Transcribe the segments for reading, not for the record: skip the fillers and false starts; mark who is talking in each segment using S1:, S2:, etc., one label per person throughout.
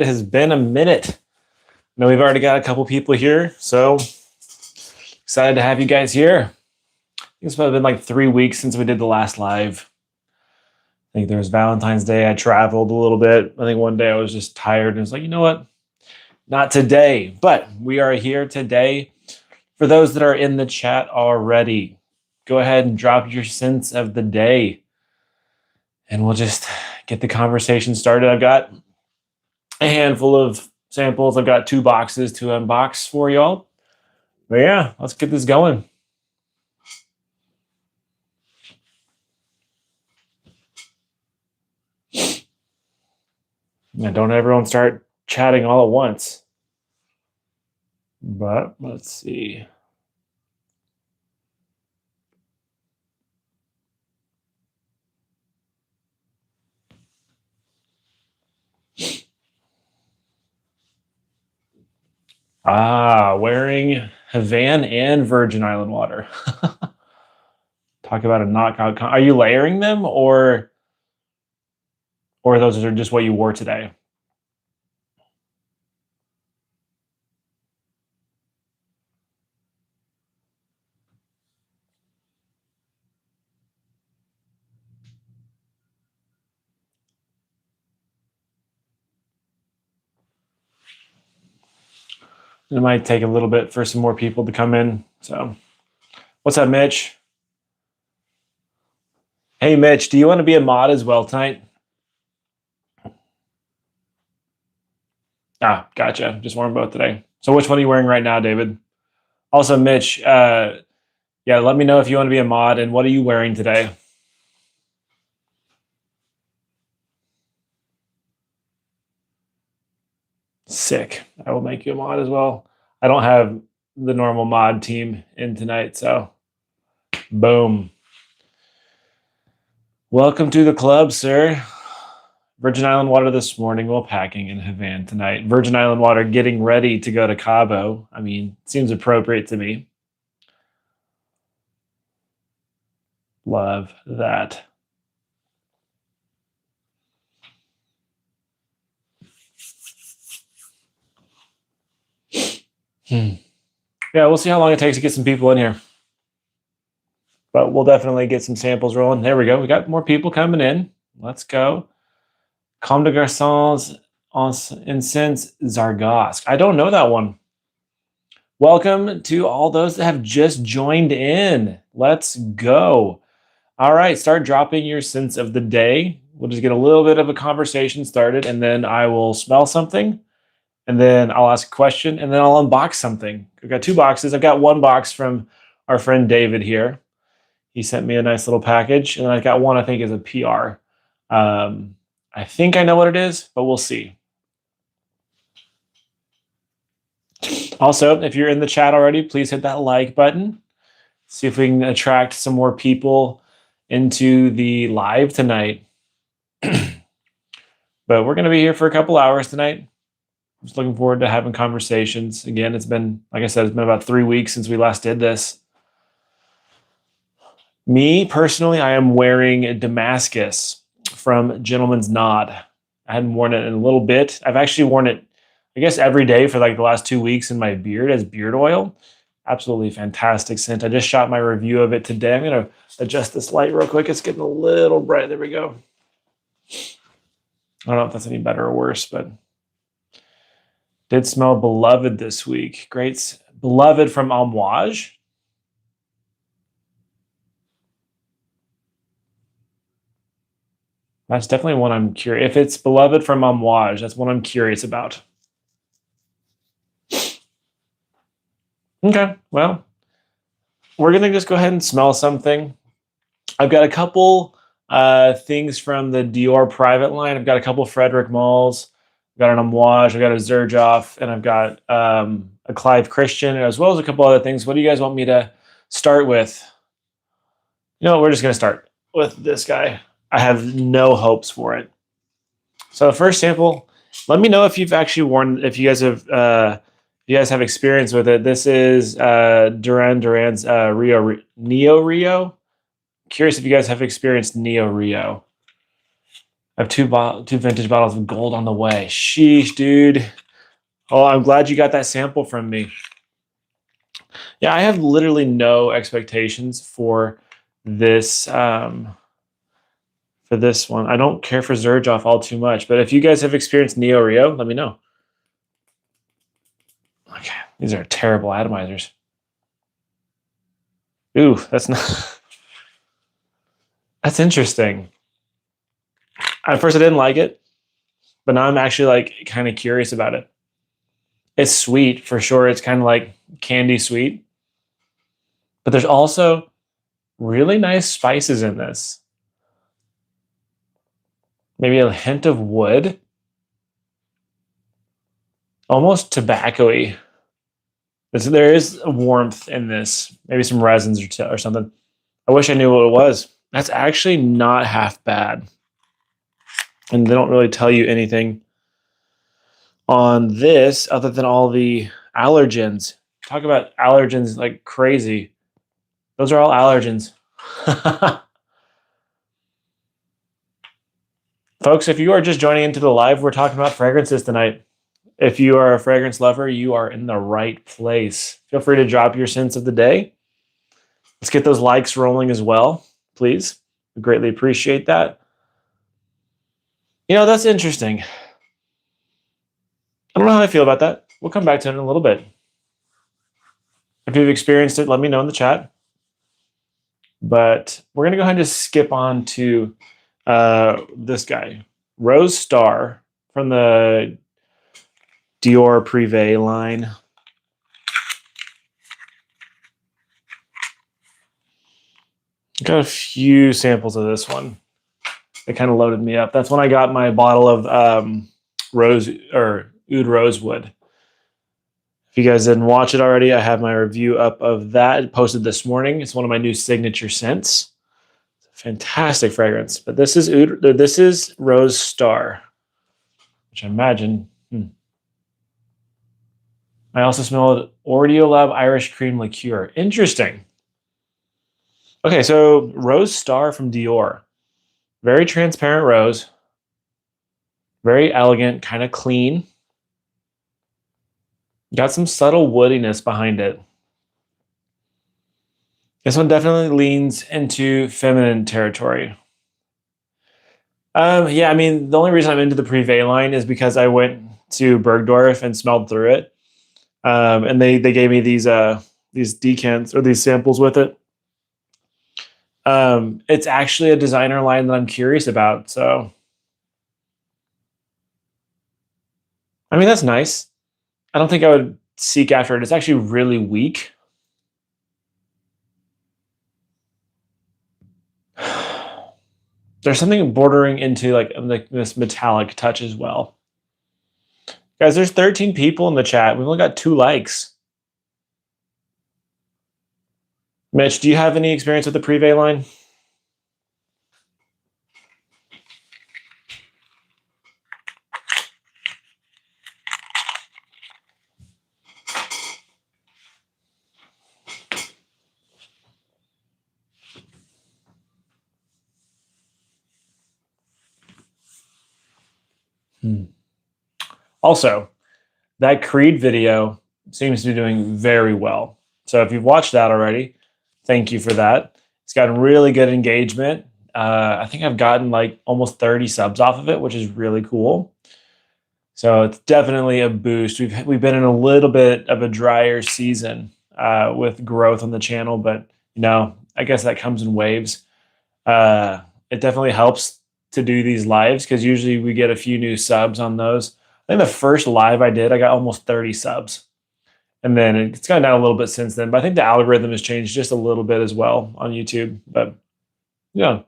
S1: It has been a minute. I know we've already got a couple people here, so excited to have you guys here. I think it's probably been like 3 weeks since we did the last live. I think there was Valentine's Day. I traveled a little bit. I think one day I was just tired and was like, you know what? Not today. But we are here today. For those that are in the chat already, go ahead and drop your sense of the day. And we'll just get the conversation started. I've got a handful of samples. I've got 2 boxes to unbox for y'all. But yeah, let's get this going. Yeah, don't everyone start chatting all at once. But let's see. Wearing Havana and Virgin Island water. Talk about a knockout. Are you layering them or those are just what you wore today? It might take a little bit for some more people to come in. So, what's up, Mitch? Hey, Mitch, do you want to be a mod as well tonight? Gotcha. Just wearing both today. So which one are you wearing right now, David? Also, Mitch, yeah, let me know if you want to be a mod and what are you wearing today? Sick. I will make you a mod as well. I don't have the normal mod team in tonight, so boom. Welcome to the club, sir. Virgin Island water this morning while packing in Havana tonight. Virgin Island water getting ready to go to Cabo. I mean, seems appropriate to me. Love that. Yeah, we'll see how long it takes to get some people in here. But we'll definitely get some samples rolling. There we go. We got more people coming in. Let's go. Comme des Garçons en Incense Zargosk. I don't know that one. Welcome to all those that have just joined in. Let's go. All right, start dropping your sense of the day. We'll just get a little bit of a conversation started, and then I will smell something, and then I'll ask a question, and then I'll unbox something. I've got 2 boxes. I've got 1 box from our friend David here. He sent me a nice little package, and I got 1 I think is a PR. I think I know what it is, but we'll see. Also, if you're in the chat already, please hit that like button. See if we can attract some more people into the live tonight. But we're going to be here for a couple hours tonight. I'm just looking forward to having conversations. Again, it's been, like I said, it's been about 3 weeks since we last did this. Me, personally, I am wearing a Damascus from Gentleman's Nod. I hadn't worn it in a little bit. I've actually worn it, I guess, every day for like the last 2 weeks in my beard as beard oil. Absolutely fantastic scent. I just shot my review of it today. I'm going to adjust this light real quick. It's getting a little bright. There we go. I don't know if that's any better or worse, but did smell Beloved this week. Great. Beloved from Amouage. That's definitely one I'm curious. If it's Beloved from Amouage, that's one I'm curious about. Okay, well, we're going to just go ahead and smell something. I've got a couple things from the Dior private line. I've got a couple Frederic Malls. I've got an Amouage. I've got a Xerjoff, and I've got a Clive Christian, as well as a couple other things. What do you guys want me to start with? You know what? We're just going to start with this guy. I have no hopes for it. So the first sample, let me know if you've actually worn, if you guys have experience with it. This is Duran Duran's Neo Rio. Curious if you guys have experienced Neo Rio. I have two vintage bottles of gold on the way. Sheesh, dude. Oh, I'm glad you got that sample from me. Yeah, I have literally no expectations for this one. I don't care for Xerjoff all too much, but if you guys have experienced Neo Rio, let me know. Okay, these are terrible atomizers. Ooh, that's not. That's interesting. At first, I didn't like it, but now I'm actually like kind of curious about it. It's sweet for sure. It's kind of like candy sweet, but there's also really nice spices in this. Maybe a hint of wood, almost tobacco-y. There is a warmth in this, maybe some resins or something. I wish I knew what it was. That's actually not half bad. And they don't really tell you anything on this other than all the allergens. Talk about allergens like crazy. Those are all allergens. Folks, if you are just joining into the live, we're talking about fragrances tonight. If you are a fragrance lover, you are in the right place. Feel free to drop your scents of the day. Let's get those likes rolling as well, please. We greatly appreciate that. You know, that's interesting. I don't know how I feel about that. We'll come back to it in a little bit. If you've experienced it, let me know in the chat. But we're going to go ahead and just skip on to this guy, Rose Star from the Dior Privé line. Got a few samples of this one. It kind of loaded me up. That's when I got my bottle of Oud Rosewood. If you guys didn't watch it already, I have my review up of that posted this morning. It's one of my new signature scents. It's a fantastic fragrance. But this is Rose Star, which I imagine. I also smelled Ordiolab Irish Cream Liqueur. Interesting. Okay, so Rose Star from Dior. Very transparent rose. Very elegant, kind of clean. Got some subtle woodiness behind it. This one definitely leans into feminine territory. Yeah, I mean, the only reason I'm into the Privé line is because I went to Bergdorf and smelled through it. And they gave me these decants or these samples with it. It's actually a designer line that I'm curious about. So, I mean, that's nice. I don't think I would seek after it. It's actually really weak. There's something bordering into like this metallic touch as well. Guys, there's 13 people in the chat. We've only got 2 likes. Mitch, do you have any experience with the Privé line? Also, that Creed video seems to be doing very well. So if you've watched that already, thank you for that. It's gotten really good engagement. I think I've gotten like almost 30 subs off of it, which is really cool. So it's definitely a boost. We've been in a little bit of a drier season with growth on the channel, but you know, I guess that comes in waves. It definitely helps to do these lives because usually we get a few new subs on those. I think the first live I did, I got almost 30 subs. And then it's gone down a little bit since then. But I think the algorithm has changed just a little bit as well on YouTube. But yeah,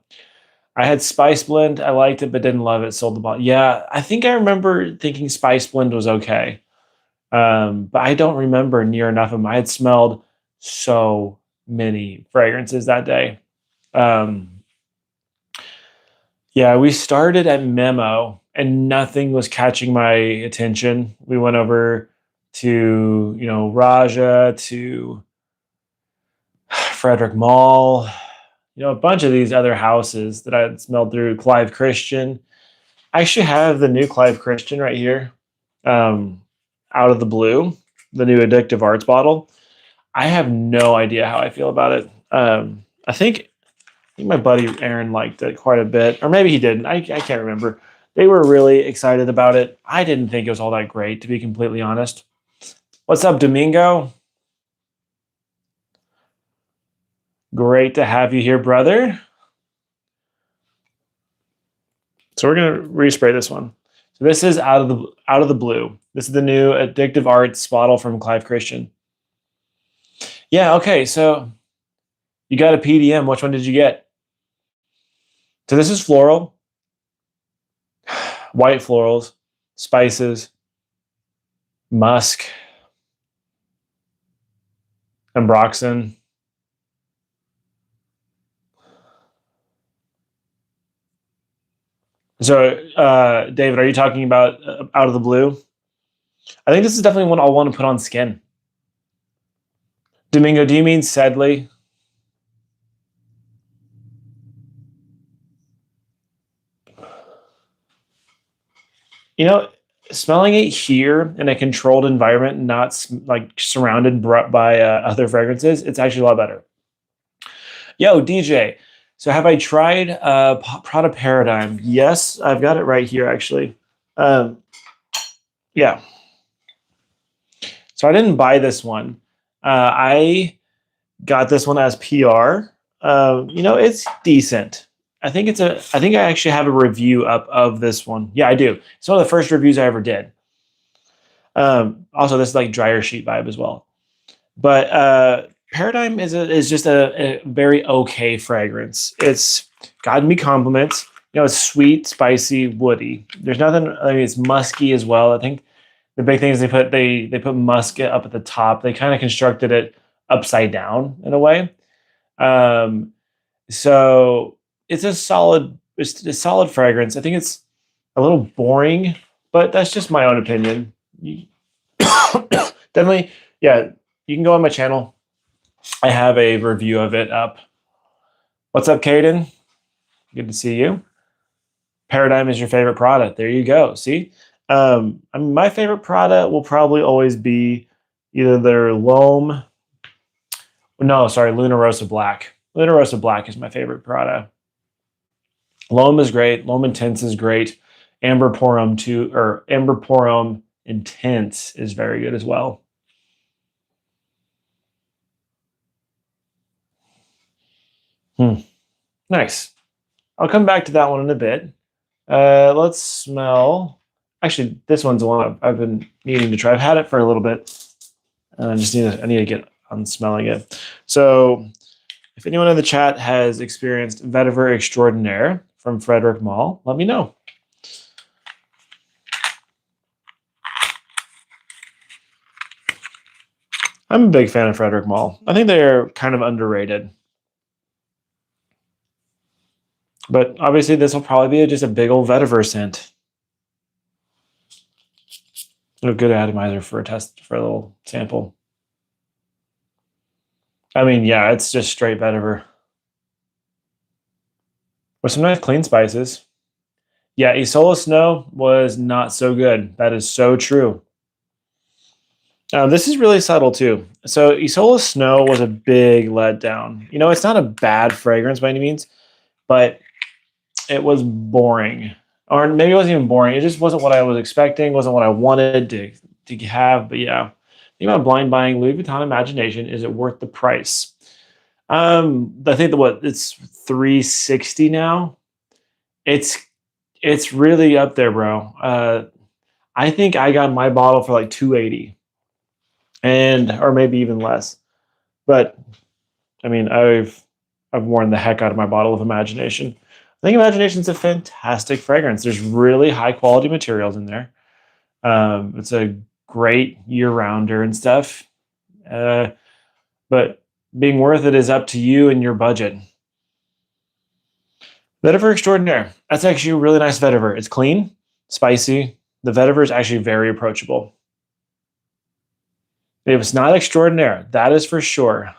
S1: I had Spice Blend. I liked it, but didn't love it. Sold the bottle. Yeah, I think I remember thinking Spice Blend was okay. But I don't remember near enough of them. I had smelled so many fragrances that day. Yeah, we started at Memo and nothing was catching my attention. We went over to, Raja, to Frederick Mall, a bunch of these other houses that I had smelled through, Clive Christian. I actually have the new Clive Christian right here, out of the blue, the new Addictive Arts bottle. I have no idea how I feel about it. I think my buddy Aaron liked it quite a bit, or maybe he didn't. I can't remember. They were really excited about it. I didn't think it was all that great, to be completely honest. What's up, Domingo? Great to have you here, brother. So we're gonna respray this one. So this is out of the blue. This is the new Addictive Arts bottle from Clive Christian. Yeah. Okay. So you got a PDM. Which one did you get? So this is floral, white florals, spices, musk, ambroxan. So, David, are you talking about out of the blue? I think this is definitely one I'll want to put on skin. Domingo, do you mean Sedley? You know, smelling it here in a controlled environment, not like surrounded by other fragrances, it's actually a lot better. Yo, DJ. So have I tried Prada Paradigm? Yes, I've got it right here actually. Um, yeah. So I didn't buy this one. I got this one as PR. It's decent. I think I actually have a review up of this one. Yeah, I do. It's one of the first reviews I ever did. Also, this is like dryer sheet vibe as well. But Paradigm is just a very okay fragrance. It's gotten me compliments. It's sweet, spicy, woody. There's nothing. I mean, it's musky as well. I think the big thing is they put musk up at the top. They kind of constructed it upside down in a way. Um, so it's a solid fragrance. I think it's a little boring, but that's just my own opinion. Definitely, yeah. You can go on my channel. I have a review of it up. What's up, Caden? Good to see you. Paradigm is your favorite product. There you go. See, I mean, my favorite product will probably always be either their Loam. No, sorry, Luna Rosa Black. Luna Rosa Black is my favorite product. Loam is great. Loam Intense is great. Amber Porum too, or Amber Porum Intense is very good as well. Nice. I'll come back to that one in a bit. Let's smell. Actually, this one's the one I've been needing to try. I've had it for a little bit. I need to get on smelling it. So, if anyone in the chat has experienced Vetiver Extraordinaire from Frederick Mall, let me know. I'm a big fan of Frederick Mall. I think they're kind of underrated. But obviously, this will probably be just a big old vetiver scent. A good atomizer for a test, for a little sample. I mean, yeah, it's just straight vetiver. With some nice clean spices. Yeah, Isola Snow was not so good. That is so true. This is really subtle too. So Isola Snow was a big letdown. It's not a bad fragrance by any means, but it was boring. Or maybe it wasn't even boring. It just wasn't what I was expecting, wasn't what I wanted to have. But yeah, think about blind buying Louis Vuitton Imagination. Is it worth the price? I think it's $360 now. It's really up there, bro. I think I got my bottle for like $280, or maybe even less. But I mean, I've worn the heck out of my bottle of Imagination. I think Imagination's a fantastic fragrance. There's really high quality materials in there. It's a great year-rounder and stuff. But being worth it is up to you and your budget. Vetiver Extraordinaire. That's actually a really nice vetiver. It's clean, spicy. The vetiver is actually very approachable. If it's not extraordinaire, that is for sure.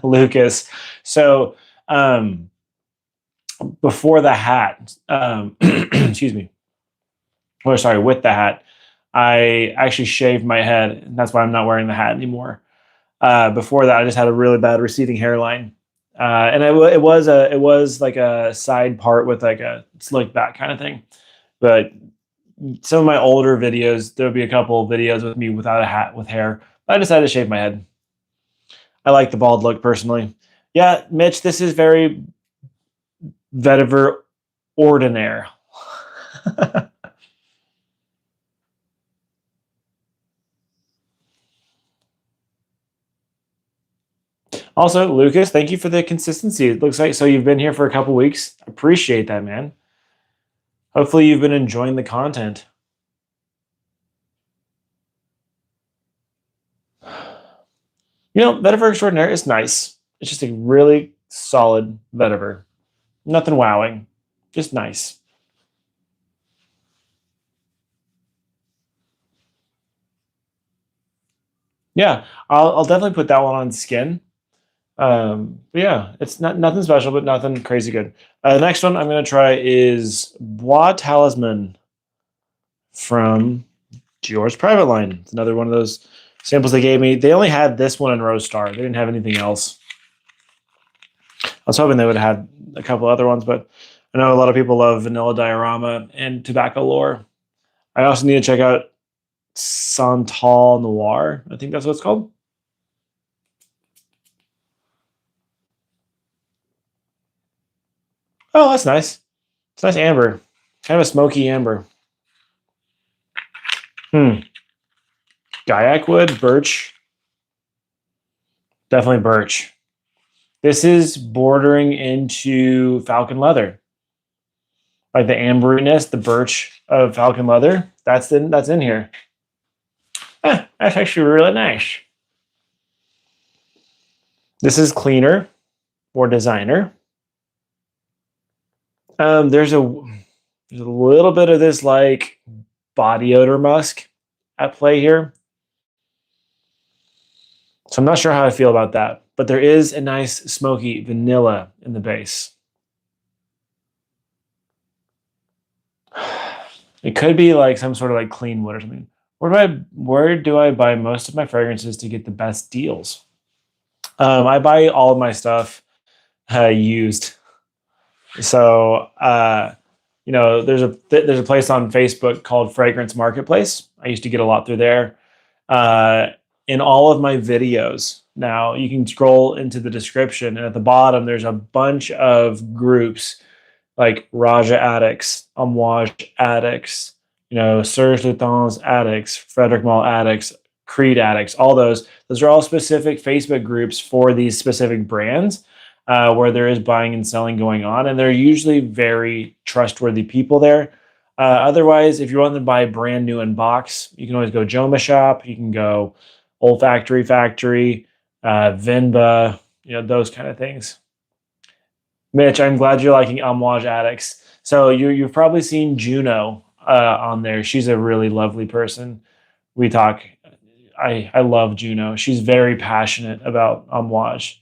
S1: Lucas. So Before the hat, excuse me, or sorry, with the hat, I actually shaved my head, and that's why I'm not wearing the hat anymore. Before that, I just had a really bad receding hairline, and it was like a side part with like a slick back kind of thing. But some of my older videos, there'll be a couple of videos with me without a hat with hair. I decided to shave my head. I like the bald look personally. Yeah, Mitch, this is very vetiver ordinaire. Also, Lucas, thank you for the consistency. It looks like so you've been here for a couple weeks. Appreciate that, man. Hopefully you've been enjoying the content. You know, vetiver extraordinaire is nice. It's just a really solid vetiver. Nothing wowing, just nice. Yeah, I'll definitely put that one on skin. But yeah, it's nothing special, but nothing crazy good. The next one I'm gonna try is Bois Talisman from Dior's private line. It's another one of those samples they gave me. They only had this one in Rose Star. They didn't have anything else. I was hoping they would have had a couple other ones, but I know a lot of people love Vanilla Diorama and Tobacco Lore. I also need to check out Santal Noir. I think that's what it's called. Oh, that's nice. It's nice amber. Kind of a smoky amber. Gaiac wood, birch. Definitely birch. This is bordering into falcon leather. Like the amberiness, the birch of falcon leather. That's in here. That's actually really nice. This is cleaner, more designer. There's a little bit of this like body odor musk at play here. So I'm not sure how I feel about that, but there is a nice smoky vanilla in the base. It could be like some sort of like clean wood or something. Where do I buy most of my fragrances to get the best deals? I buy all of my stuff used. So you know, there's a place on Facebook called Fragrance Marketplace. I used to get a lot through there. In all of my videos now, you can scroll into the description, and at the bottom there's a bunch of groups like Raja Addicts, Amouage Addicts, you know, Serge Lutens Addicts, Frederick Mall Addicts, Creed Addicts, all those. Those are all specific Facebook groups for these specific brands where there is buying and selling going on. And they're usually very trustworthy people there. Otherwise, if you want to buy brand new in box, you can always go Joma Shop. You can go Olfactory Factory, Vinba, you know, those kind of things. Mitch, I'm glad you're liking Amouage Addicts. So you've probably seen Juno on there. She's a really lovely person. We talk. I love Juno. She's very passionate about Amouage.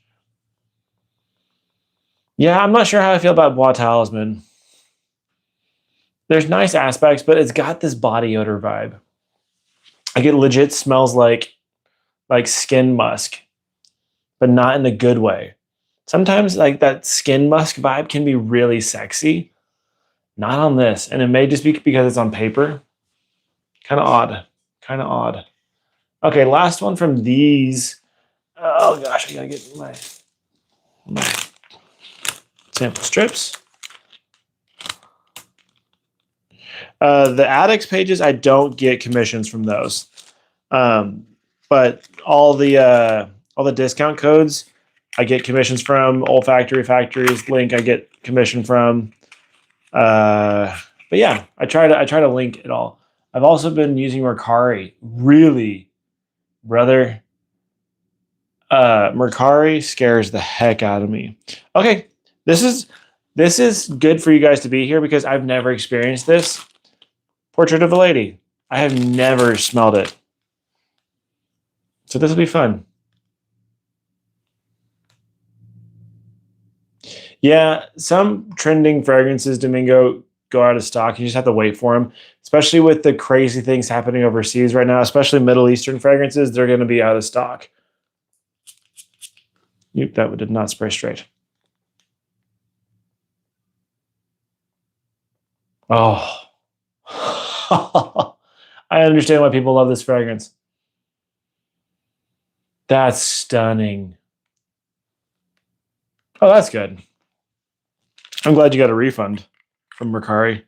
S1: Yeah, I'm not sure how I feel about Bois Talisman. There's nice aspects, but it's got this body odor vibe. Like it legit smells like skin musk, but not in a good way. Sometimes like that skin musk vibe can be really sexy. Not on this. And it may just be because it's on paper. Kind of odd. Kind of odd. Okay, last one from these. Oh gosh, I gotta get my sample strips. The Addicts pages, I don't get commissions from those. But all the discount codes, I get commissions from. Olfactory Factories link, I get commission from. But yeah, I try to link it all. I've also been using Mercari. Really, brother. Mercari scares the heck out of me. Okay, this is good for you guys to be here because I've never experienced this. Portrait of a Lady. I have never smelled it. So this will be fun. Yeah, some trending fragrances, Domingo, go out of stock. You just have to wait for them, especially with the crazy things happening overseas right now, especially Middle Eastern fragrances. They're going to be out of stock. Yep, that did not spray straight. Oh. I understand why people love this fragrance. That's stunning. Oh, that's good. I'm glad you got a refund from Mercari.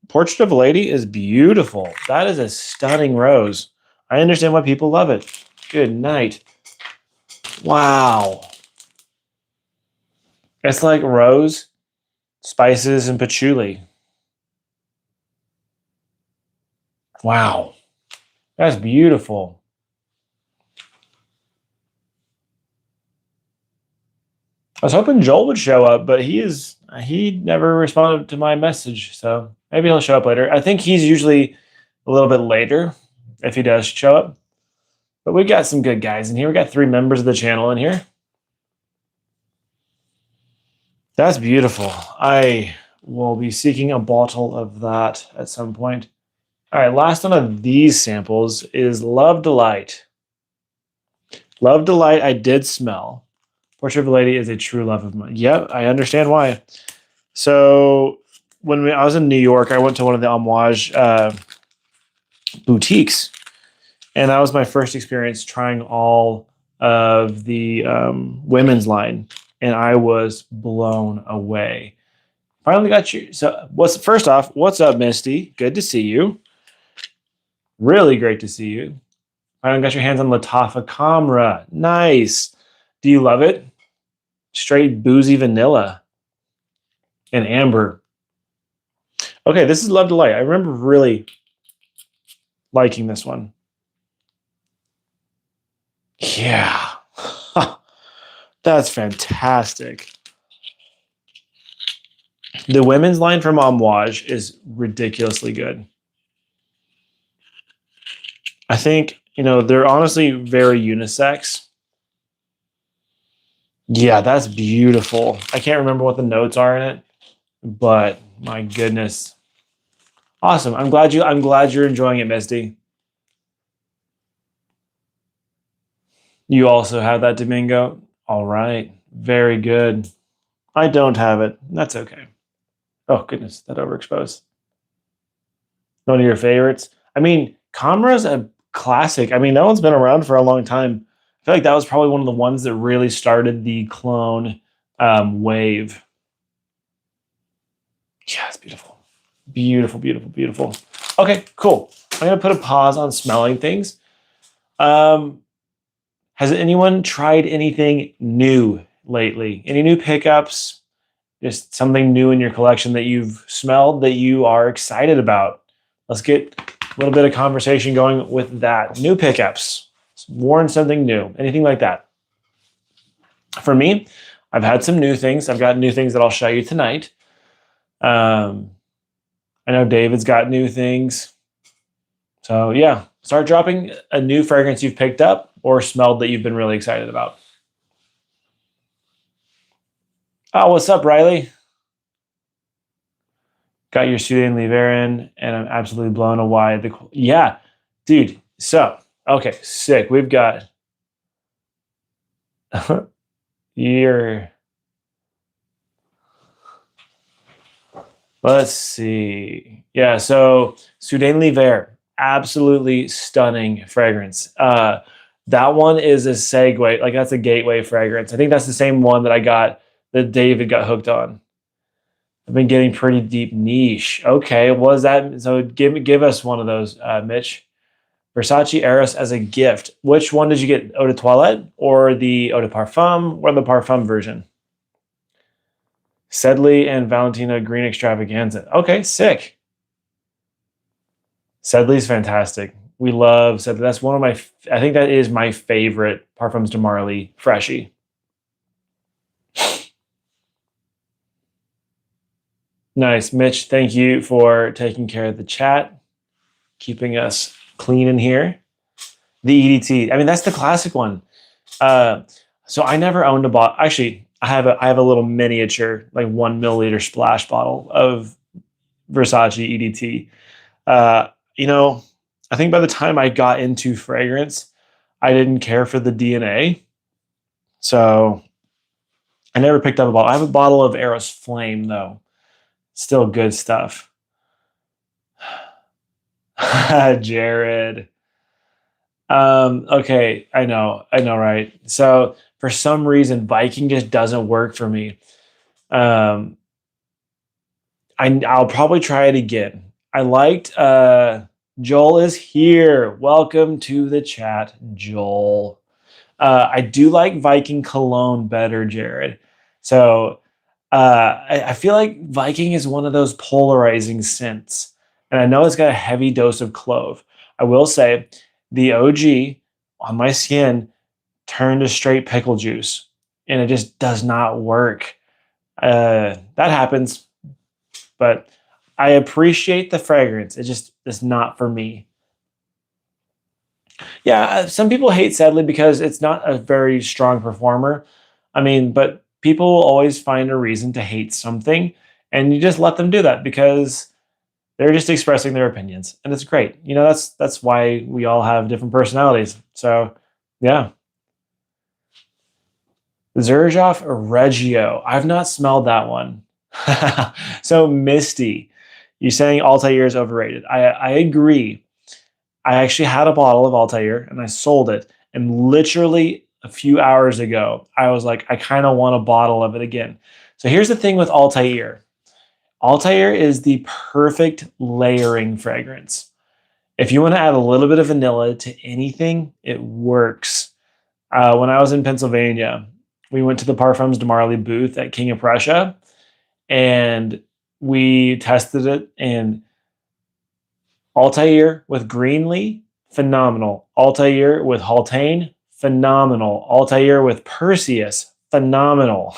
S1: Portrait of a Lady is beautiful. That is a stunning rose. I understand why people love it. Good night. Wow. It's like rose, spices, and patchouli. Wow. That's beautiful. I was hoping Joel would show up, but he never responded to my message, so maybe he'll show up later. I think he's usually a little bit later if he does show up. But we've got some good guys in here. We got 3 members of the channel in here. That's beautiful. I will be seeking a bottle of that at some point. All right, last one of these samples is Love Delight. Love Delight, I did smell. Portrait of a Lady is a true love of mine. Yep, I understand why. So when I was in New York, I went to one of the Amouage boutiques, and that was my first experience trying all of the women's line, and I was blown away. Finally got you. So first off, what's up, Misty? Good to see you. Really great to see you. Finally got your hands on Latafa Camra. Nice. Do you love it? Straight boozy vanilla and amber. Okay, this is Love Delight. I remember really liking this one. Yeah. That's fantastic. The women's line from Amouage is ridiculously good. I think, they're honestly very unisex. Yeah, that's beautiful. I can't remember what the notes are in it, but my goodness. Awesome. I'm glad you're enjoying it, Misty. You also have that, Domingo. All right. Very good. I don't have it. That's okay. Oh, goodness. That overexposed. One of your favorites. I mean, Camera's a classic. I mean, that one's been around for a long time. I feel like that was probably one of the ones that really started the clone wave. Yeah, it's beautiful. Beautiful, beautiful, beautiful. Okay, cool. I'm going to put a pause on smelling things. Has anyone tried anything new lately? Any new pickups? Just something new in your collection that you've smelled that you are excited about? Let's get a little bit of conversation going with that. New pickups. Worn something new. Anything like that? For me, I've had some new things. I've got new things that I'll show you tonight. I know David's got new things. So yeah, start dropping a new fragrance you've picked up or smelled that you've been really excited about. Oh, what's up, Riley? Got your Sudan Liverin, and I'm absolutely blown away. Yeah, dude. So, okay, sick. We've got your. Let's see. Yeah, so Sudan Liver, absolutely stunning fragrance. That one is a segue, like that's a gateway fragrance. I think that's the same one that I got that David got hooked on. I've been getting pretty deep niche. Okay, was that so? Give us one of those, Mitch. Versace Eros as a gift. Which one did you get? Eau de Toilette or the Eau de Parfum or the Parfum version? Sedley and Valentina Green Extravaganza. Okay, sick. Sedley's fantastic. We love Sedley. That's one of my, I think that is my favorite Parfums de Marly freshie. Nice. Mitch, thank you for taking care of the chat, keeping us clean in here. The EDT. I mean, that's the classic one. So I never owned a bottle. Actually, I have a little miniature, like 1 milliliter splash bottle of Versace EDT. Uh, you know, I think by the time I got into fragrance, I didn't care for the DNA. So I never picked up a bottle. I have a bottle of Eros Flame though. Still good stuff. Jared. Okay, I know, right? So for some reason, Viking just doesn't work for me. Um, I'll probably try it again. I liked Joel is here. Welcome to the chat, Joel. I do like Viking cologne better, Jared. So I feel like Viking is one of those polarizing scents. And I know it's got a heavy dose of clove. I will say the OG on my skin turned to straight pickle juice, and it just does not work. That happens, but I appreciate the fragrance. It just is not for me. Yeah, some people hate Sadly because it's not a very strong performer. I mean, but people will always find a reason to hate something, and you just let them do that because they're just expressing their opinions, and it's great. You know, that's why we all have different personalities. So, yeah. Zerjoff Reggio. I've not smelled that one. So Misty, you're saying Altair is overrated. I agree. I actually had a bottle of Altair and I sold it. And literally a few hours ago, I was like, I kind of want a bottle of it again. So here's the thing with Altair. Altair is the perfect layering fragrance. If you want to add a little bit of vanilla to anything, it works. When I was in Pennsylvania, we went to the Parfums de Marly booth at King of Prussia, and we tested it. And Altair with Greenlee, phenomenal. Altair with Haltane, phenomenal. Altair with Perseus, phenomenal.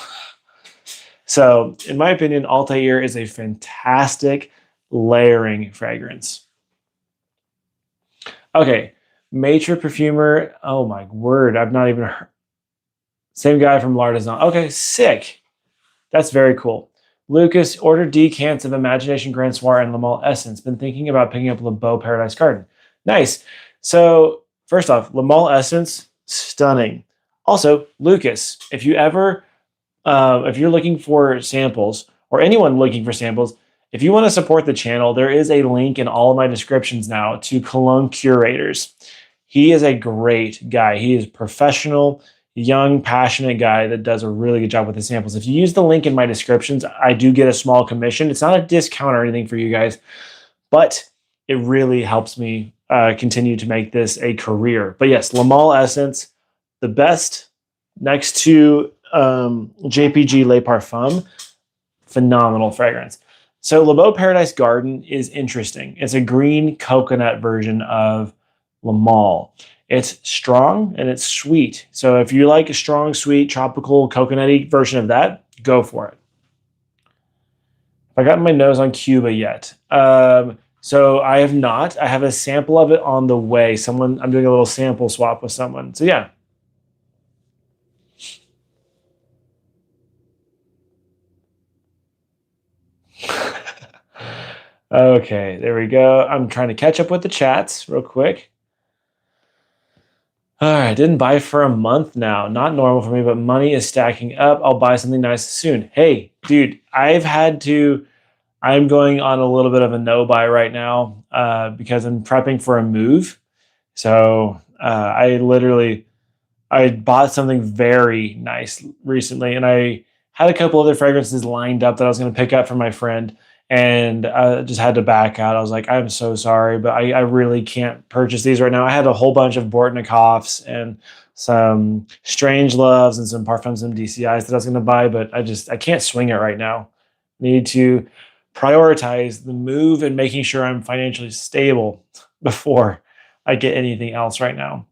S1: So, in my opinion, Altair is a fantastic layering fragrance. Okay, Maitre Perfumer. Oh my word, I've not even heard. Same guy from L'Artisan. Okay, sick. That's very cool. Lucas, order decants of Imagination Grand Soir and Le Male Essence. Been thinking about picking up Le Beau Paradise Garden. Nice. So, first off, Le Male Essence, stunning. Also, Lucas, if you ever, if you're looking for samples, or anyone looking for samples, if you want to support the channel, there is a link in all of my descriptions now to Cologne Curators. He is a great guy. He is professional, young, passionate guy that does a really good job with the samples. If you use the link in my descriptions, I do get a small commission. It's not a discount or anything for you guys, but it really helps me continue to make this a career. But yes, Le Male Essence, the best next to JPG Le Parfum, phenomenal fragrance. So Le Beau Paradise Garden is interesting. It's a green coconut version of Le Male. It's strong and it's sweet. So if you like a strong, sweet, tropical, coconutty version of that, go for it. I got my nose on Cuba yet. So I have not. I have a sample of it on the way. I'm doing a little sample swap with someone. So yeah. Okay, there we go. I'm trying to catch up with the chats real quick. All right, didn't buy for a month now. Not normal for me, but money is stacking up. I'll buy something nice soon. Hey, dude, I'm going on a little bit of a no buy right now because I'm prepping for a move. So I bought something very nice recently, and I had a couple other fragrances lined up that I was going to pick up for my friend, and I just had to back out. I was like, I'm so sorry, but I really can't purchase these right now. I had a whole bunch of Bortnikoffs and some Strange Loves and some Parfums and DCIs that I was going to buy, but I can't swing it right now. Need to prioritize the move and making sure I'm financially stable before I get anything else right now.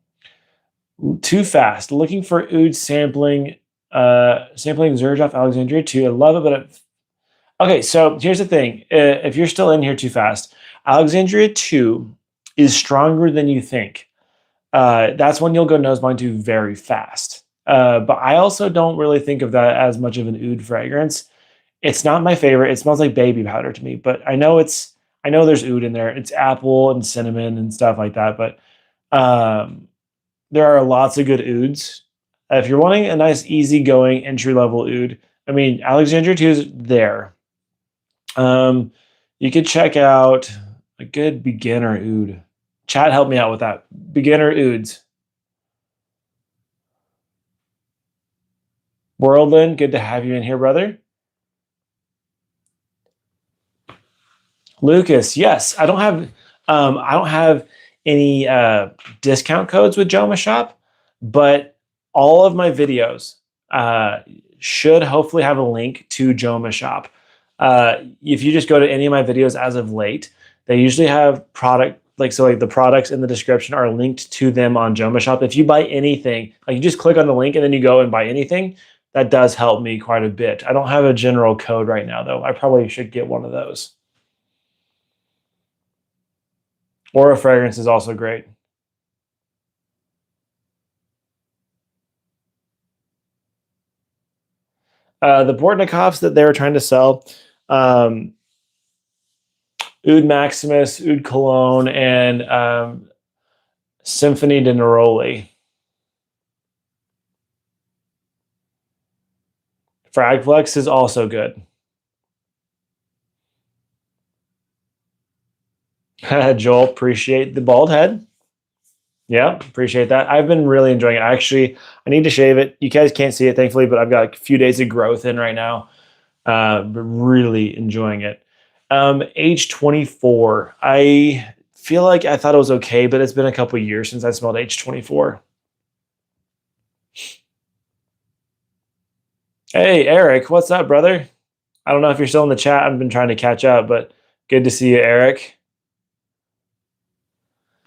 S1: Too Fast. Looking for oud sampling Xerjoff Alexandria 2. I love it, but okay, so here's the thing. If you're still in here Too Fast, Alexandria 2 is stronger than you think. That's when you'll go noseblind to very fast. But I also don't really think of that as much of an oud fragrance. It's not my favorite. It smells like baby powder to me, but I know there's oud in there. It's apple and cinnamon and stuff like that, but um, there are lots of good ouds. If you're wanting a nice, easygoing entry-level oud, I mean, Alexandria 2 is there. Um, you could check out a good beginner oud. Chat, help me out with that. Beginner ouds. Worldland, good to have you in here, brother. Lucas, yes. I don't have any discount codes with Joma Shop, but all of my videos should hopefully have a link to Joma Shop. If you just go to any of my videos as of late, they usually have the products in the description are linked to them on Joma Shop. If you buy anything, like you just click on the link and then you go and buy anything, that does help me quite a bit. I don't have a general code right now though. I probably should get one of those. Aura fragrance is also great. The Bortnikovs that they were trying to sell, Oud Maximus, Oud Cologne, and Symphony de Neroli. Fragflex is also good. Joel, appreciate the bald head. Yeah, appreciate that. I've been really enjoying it. Actually, I need to shave it. You guys can't see it, thankfully, but I've got a few days of growth in right now. But really enjoying it. Age 24. I feel like I thought it was okay, but it's been a couple years since I smelled Age 24. Hey, Eric, what's up, brother? I don't know if you're still in the chat. I've been trying to catch up, but good to see you, Eric.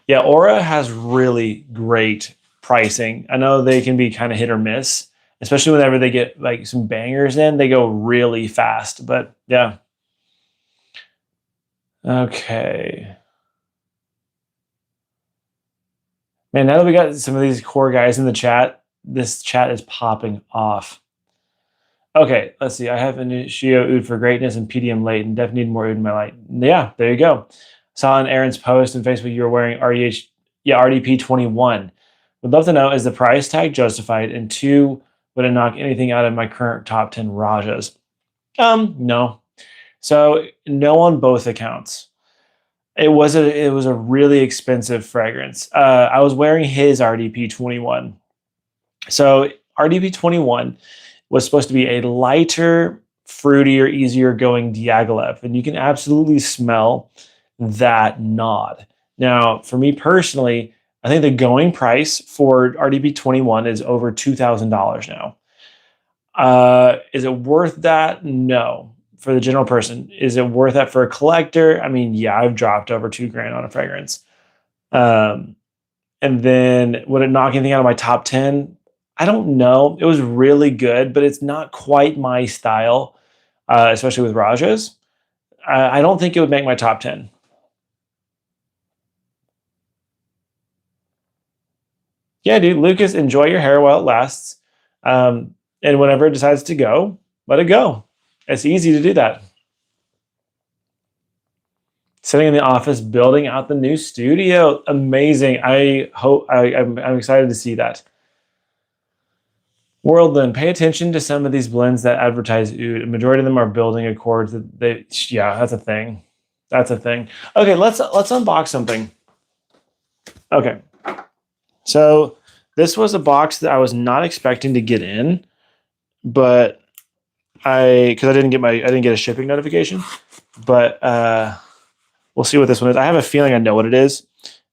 S1: Yeah, Aura has really great pricing. I know they can be kind of hit or miss, especially whenever they get like some bangers in, they go really fast. But yeah. Okay. Man, now that we got some of these core guys in the chat, this chat is popping off. Okay, let's see. I have Initio Oud for greatness and PDM late and definitely need more Oud in my light. Yeah, there you go. Saw on Aaron's post on Facebook you were wearing RDP 21. Would love to know, is the price tag justified? And two, would it knock anything out of my current top 10 Rajas? No. So no on both accounts. It was a really expensive fragrance. I was wearing his RDP 21. So RDP 21 was supposed to be a lighter, fruitier, easier going Diaghilev, and you can absolutely smell that nod. Now, for me personally, I think the going price for RDP 21 is over $2,000 now. Is it worth that? No. For the general person, is it worth that for a collector? I mean, yeah, I've dropped over $2,000 on a fragrance. And then would it knock anything out of my top 10? I don't know. It was really good, but it's not quite my style, especially with Rajas. I don't think it would make my top 10. Yeah, dude, Lucas, enjoy your hair while it lasts. And whenever it decides to go, let it go. It's easy to do that. Sitting in the office, building out the new studio. Amazing. I'm excited to see that. Worldland, pay attention to some of these blends that advertise oud. A majority of them are building accords that yeah, that's a thing. That's a thing. Okay, let's unbox something. Okay. So this was a box that I was not expecting to get in, but because I didn't get a shipping notification, but we'll see what this one is. I have a feeling I know what it is.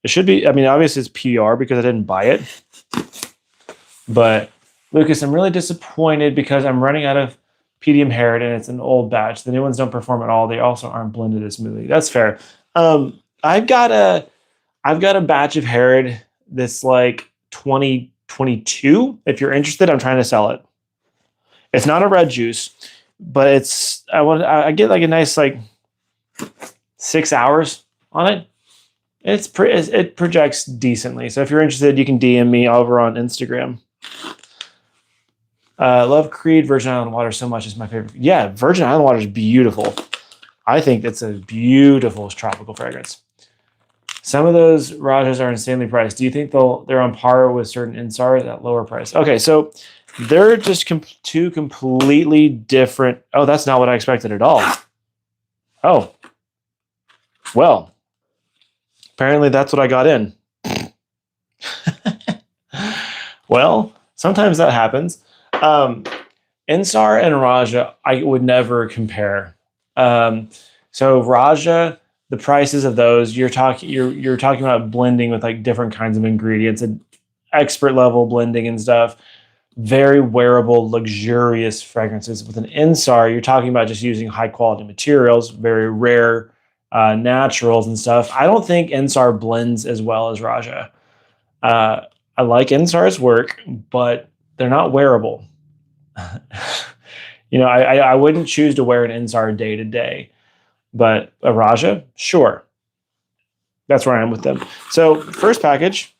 S1: It should be, I mean, obviously it's PR because I didn't buy it, but Lucas, I'm really disappointed because I'm running out of PDM Herod and it's an old batch. The new ones don't perform at all. They also aren't blended as smoothly. That's fair. I've got a batch of Herod that's like 2022. If you're interested, I'm trying to sell it. It's not a red juice, but I get like a nice like 6 hours on it. It projects decently. So if you're interested, you can DM me over on Instagram. Love Creed Virgin Island water so much. It's my favorite. Yeah, Virgin Island water is beautiful. I think it's a beautiful tropical fragrance. Some of those Rajas are insanely priced. Do you think they're on par with certain Insars at lower price? Okay, so they're just two completely different. Oh, that's not what I expected at all. Oh, well, apparently that's what I got in. Well, sometimes that happens. Insar and Raja, I would never compare. So Raja, the prices of those, you're talking about blending with like different kinds of ingredients and expert level blending and stuff. Very wearable, luxurious fragrances. With an Insar, you're talking about just using high quality materials, very rare naturals and stuff. I don't think Insar blends as well as Raja. I like Insar's work, but they're not wearable. I wouldn't choose to wear an Insar day to day, but a Raja, sure. That's where I am with them. So first package,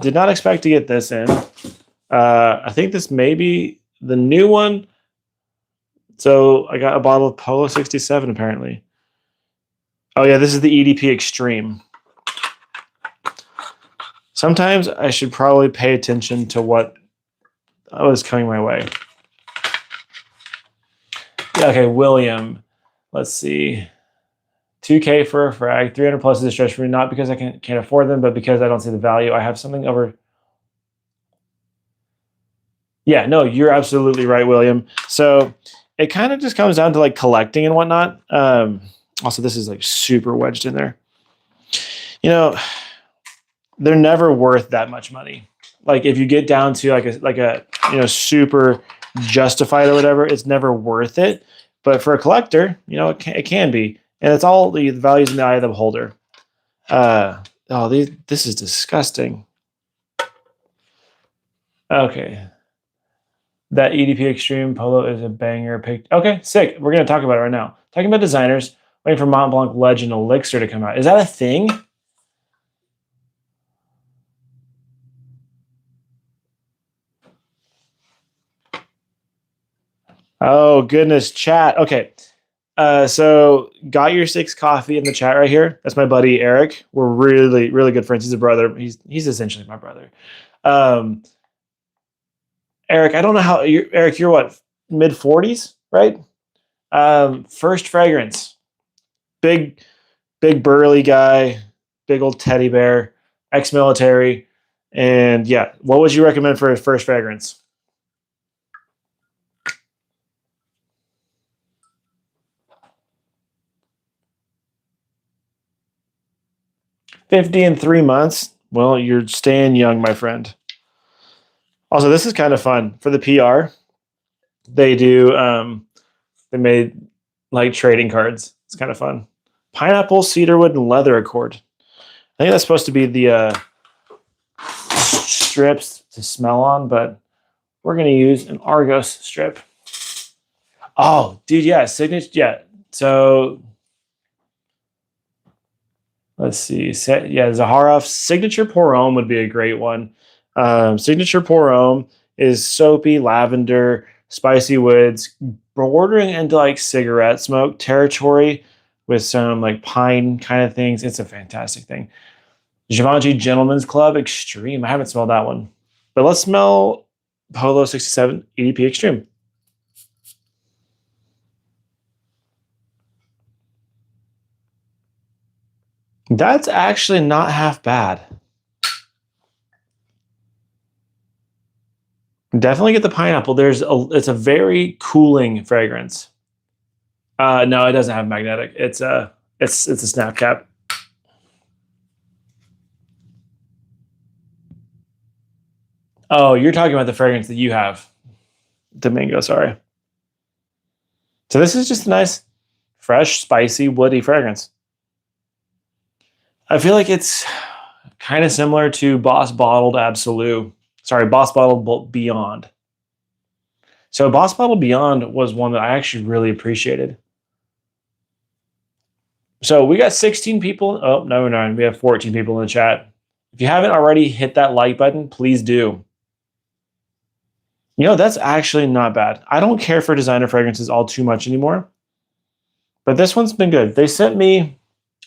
S1: did not expect to get this in. I think this may be the new one. So I got a bottle of Polo 67 apparently. Oh yeah, this is the EDP Extreme. Sometimes I should probably pay attention to what was coming my way. Yeah, okay, William. Let's see. $2K for a frag, 300 plus is a stretch for me, not because I can't afford them, but because I don't see the value. I have something over. Yeah, no, you're absolutely right, William. So it kind of just comes down to like collecting and whatnot. Also, this is like super wedged in there. They're never worth that much money. Like if you get down to like a super justified or whatever, it's never worth it. But for a collector, it can be, and it's all the values in the eye of the beholder. This is disgusting. Okay, that EDP Extreme Polo is a banger pick. Okay, sick. We're gonna talk about it right now. Talking about designers, waiting for Mont Blanc Legend Elixir to come out. Is that a thing? Oh, goodness, chat. Okay. So got your 6 coffee in the chat right here. That's my buddy, Eric. We're really, really good friends. He's a brother. He's essentially my brother. Eric, I don't know how Eric, you're what, mid 40s, right? First fragrance, big burly guy, big old teddy bear, ex-military. And yeah, what would you recommend for his first fragrance? $50 in 3 months. Well, you're staying young, my friend. Also, this is kind of fun for the PR. They do. They made like trading cards. It's kind of fun. Pineapple, cedarwood, and leather accord. I think that's supposed to be the strips to smell on, but we're gonna use an Argos strip. Oh, dude, yeah, signature. Yeah, so let's see. Yeah, Zaharoff signature pour homme would be a great one. Signature pour homme is soapy lavender, spicy woods, bordering into like cigarette smoke territory with some like pine kind of things. It's a fantastic thing. Givenchy Gentleman's Club Extreme. I haven't smelled that one, but let's smell Polo 67 EDP Extreme. That's actually not half bad. Definitely get the pineapple. It's a very cooling fragrance. No, it doesn't have magnetic. It's a snap cap. Oh, you're talking about the fragrance that you have. Domingo, sorry. So this is just a nice, fresh, spicy, woody fragrance. I feel like it's kind of similar to Boss Bottled Absolute. Sorry, Boss Bottled Beyond. So Boss Bottled Beyond was one that I actually really appreciated. So we got 16 people. Oh, no, we have 14 people in the chat. If you haven't already hit that like button, please do. You know, that's actually not bad. I don't care for designer fragrances all too much anymore, but this one's been good. They sent me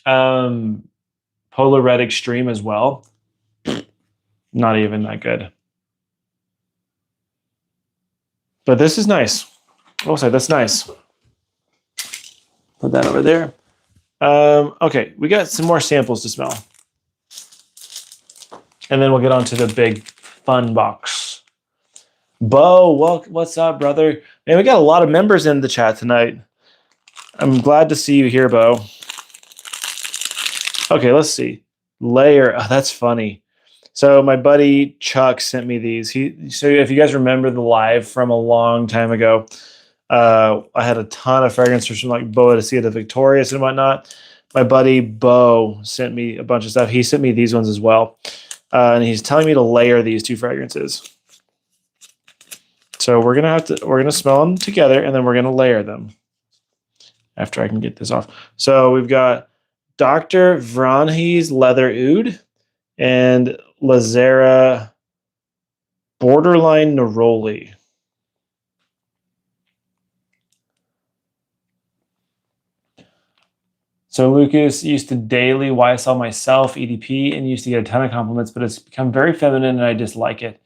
S1: Polar Red Extreme as well. Not even that good. But this is nice. I'll say that's nice. Put that over there. Okay, we got some more samples to smell. And then we'll get on to the big fun box. Bo, what's up, brother? Man, we got a lot of members in the chat tonight. I'm glad to see you here, Bo. Okay, let's see. Layer. Oh, that's funny. So my buddy Chuck sent me these. So if you guys remember the live from a long time ago, I had a ton of fragrances from like Boadicea to Victorious and whatnot. My buddy Bo sent me a bunch of stuff. He sent me these ones as well. And he's telling me to layer these two fragrances. So we're gonna smell them together and then we're gonna layer them after I can get this off. So we've got Dr. Vranjes Leather Oud and Lazera Borderline Neroli. So Lucas used to daily YSL myself, EDP, and used to get a ton of compliments, but it's become very feminine and I dislike it.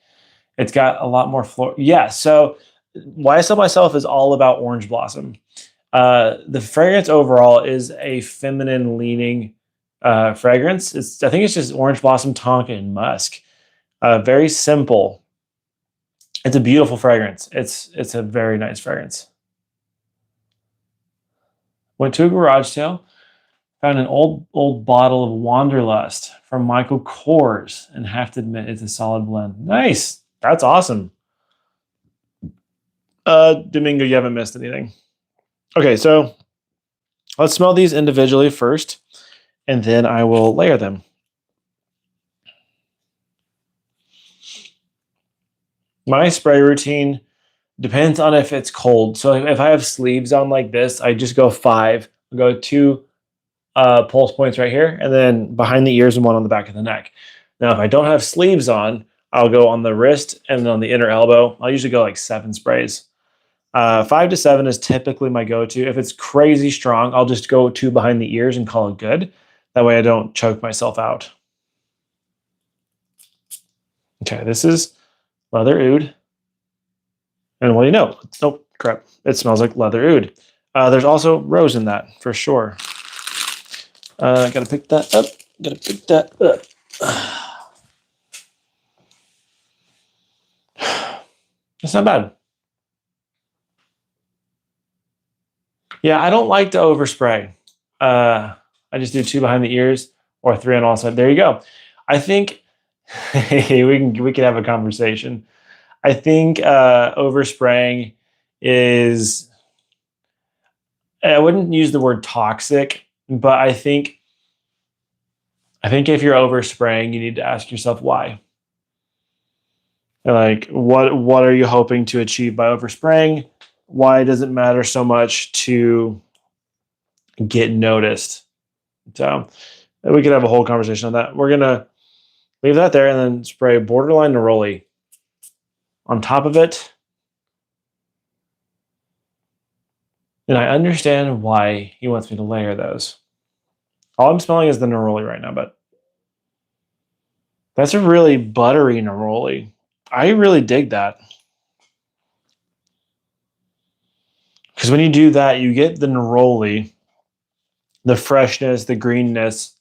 S1: It's got a lot more floral. Yeah, so YSL myself is all about orange blossom. The fragrance overall is a feminine leaning fragrance. I think it's just orange blossom, tonka, and musk. Very simple. It's a beautiful fragrance. It's a very nice fragrance. Went to a garage sale, found an old bottle of Wanderlust from Michael Kors, and have to admit it's a solid blend. Nice. That's awesome. Domingo, you haven't missed anything. Okay, so let's smell these individually first, and then I will layer them. My spray routine depends on if it's cold. So if I have sleeves on like this, I just go 5. I'll go 2 pulse points right here, and then behind the ears and 1 on the back of the neck. Now, if I don't have sleeves on, I'll go on the wrist and on the inner elbow. I'll usually go like 7 sprays. 5 to 7 is typically my go-to. If it's crazy strong, I'll just go 2 behind the ears and call it good. That way I don't choke myself out. Okay, this is Leather Oud. And what do you know? Oh, crap. It smells like Leather Oud. There's also rose in that, for sure. Gotta pick that up. It's not bad. Yeah, I don't like to overspray. I just do 2 behind the ears or 3 on all sides. There you go. I think we can have a conversation. I think overspraying is, I wouldn't use the word toxic, but I think if you're overspraying, you need to ask yourself why. Like, what are you hoping to achieve by overspraying? Why does it matter so much to get noticed? So we could have a whole conversation on that. We're gonna leave that there and then spray Borderline Neroli on top of it. And I understand why he wants me to layer those. All I'm smelling is the neroli right now, but that's a really buttery neroli. I really dig that. Because when you do that, you get the neroli, the freshness, the greenness,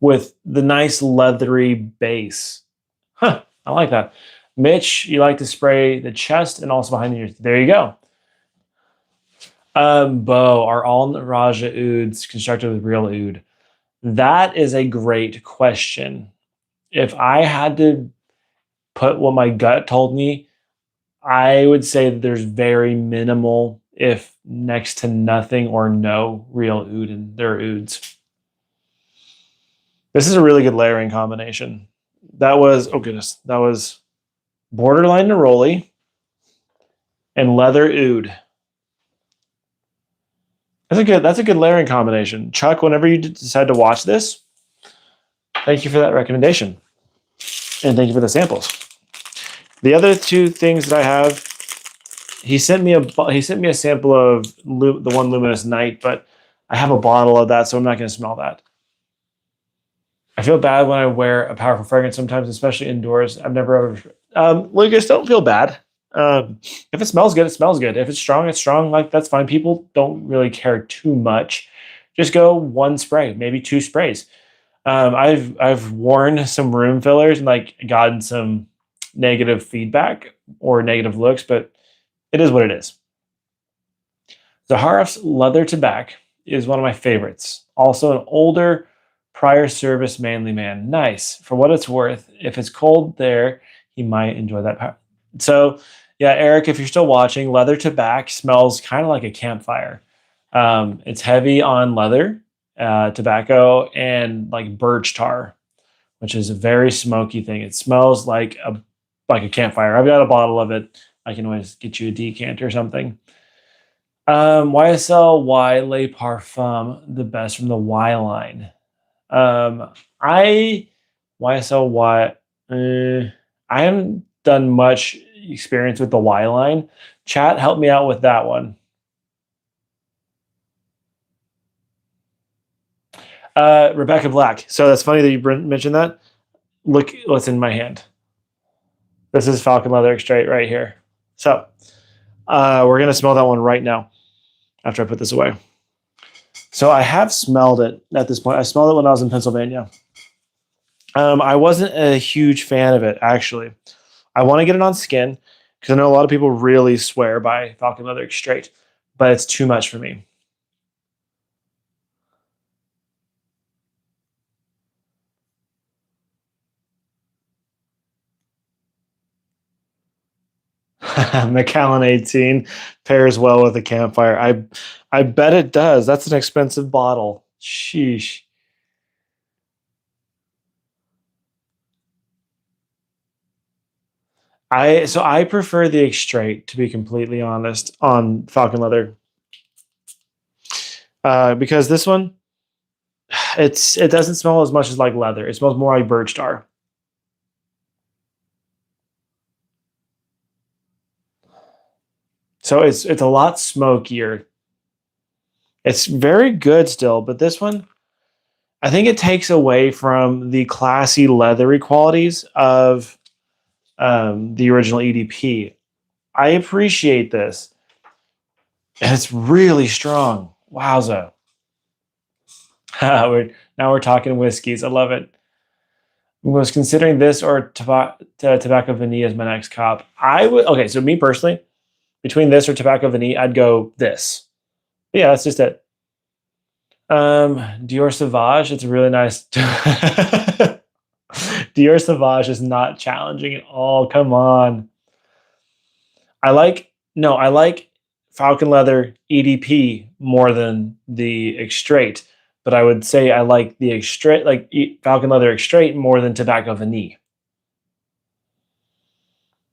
S1: with the nice leathery base. Huh, I like that. Mitch, you like to spray the chest and also behind the ears. There you go. Bo, are all Raja Ouds constructed with real oud? That is a great question. If I had to put what my gut told me, I would say that there's very minimal, if next to nothing or no, real oud in their ouds. This is a really good layering combination. That was, oh goodness, that was Borderline Neroli and Leather Oud. That's a good layering combination. Chuck, whenever you decide to watch this, thank you for that recommendation. And thank you for the samples. The other two things that I have, he sent me a sample of the one Luminous Night, but I have a bottle of that, so I'm not going to smell that. I feel bad when I wear a powerful fragrance sometimes, especially indoors. I've never ever. Lucas, don't feel bad. If it smells good, it smells good. If it's strong, it's strong. Like, that's fine. People don't really care too much. Just go one spray, maybe two sprays. I've worn some room fillers and like gotten some negative feedback or negative looks, but it is what it is. Zahareff's Leather Tobacco is one of my favorites. Also an older, prior service manly man. Nice. For what it's worth, if it's cold there, he might enjoy that. So, yeah, Eric, if you're still watching, Leather Tobacco smells kind of like a campfire. It's heavy on leather, tobacco, and like birch tar, which is a very smoky thing. It smells like a campfire. I've got a bottle of it. I can always get you a decanter or something. YSL Y Le Parfum, the best from the Y line. I YSL Y. I haven't done much experience with the Y line. Chat, help me out with that one. Rebecca Black. So that's funny that you mentioned that. Look what's in my hand. This is Falcon Leather Extrait right here. So we're going to smell that one right now after I put this away. So I have smelled it at this point. I smelled it when I was in Pennsylvania. I wasn't a huge fan of it, actually. I want to get it on skin because I know a lot of people really swear by Falcon Leather Extrait, but it's too much for me. Macallan 18 pairs well with a campfire. I bet it does. That's an expensive bottle. Sheesh. I prefer the Extrait, to be completely honest, on Falcon Leather. Because this one, it doesn't smell as much as like leather. It smells more like birch tar. So it's a lot smokier. It's very good still, but this one, I think it takes away from the classy leathery qualities of the original EDP. I appreciate this. And it's really strong. Wowza. Now we're talking whiskeys. I love it. I was considering this or Tobacco Vanille as my next cop. Okay, so me personally, between this or Tobacco Vanille, I'd go this. But yeah, that's just it. Dior Sauvage, it's really nice. Dior Sauvage is not challenging at all. Come on. I like Falcon Leather EDP more than the Extrait, but I would say I like the Extrait, like Falcon Leather Extrait more than Tobacco Vanille.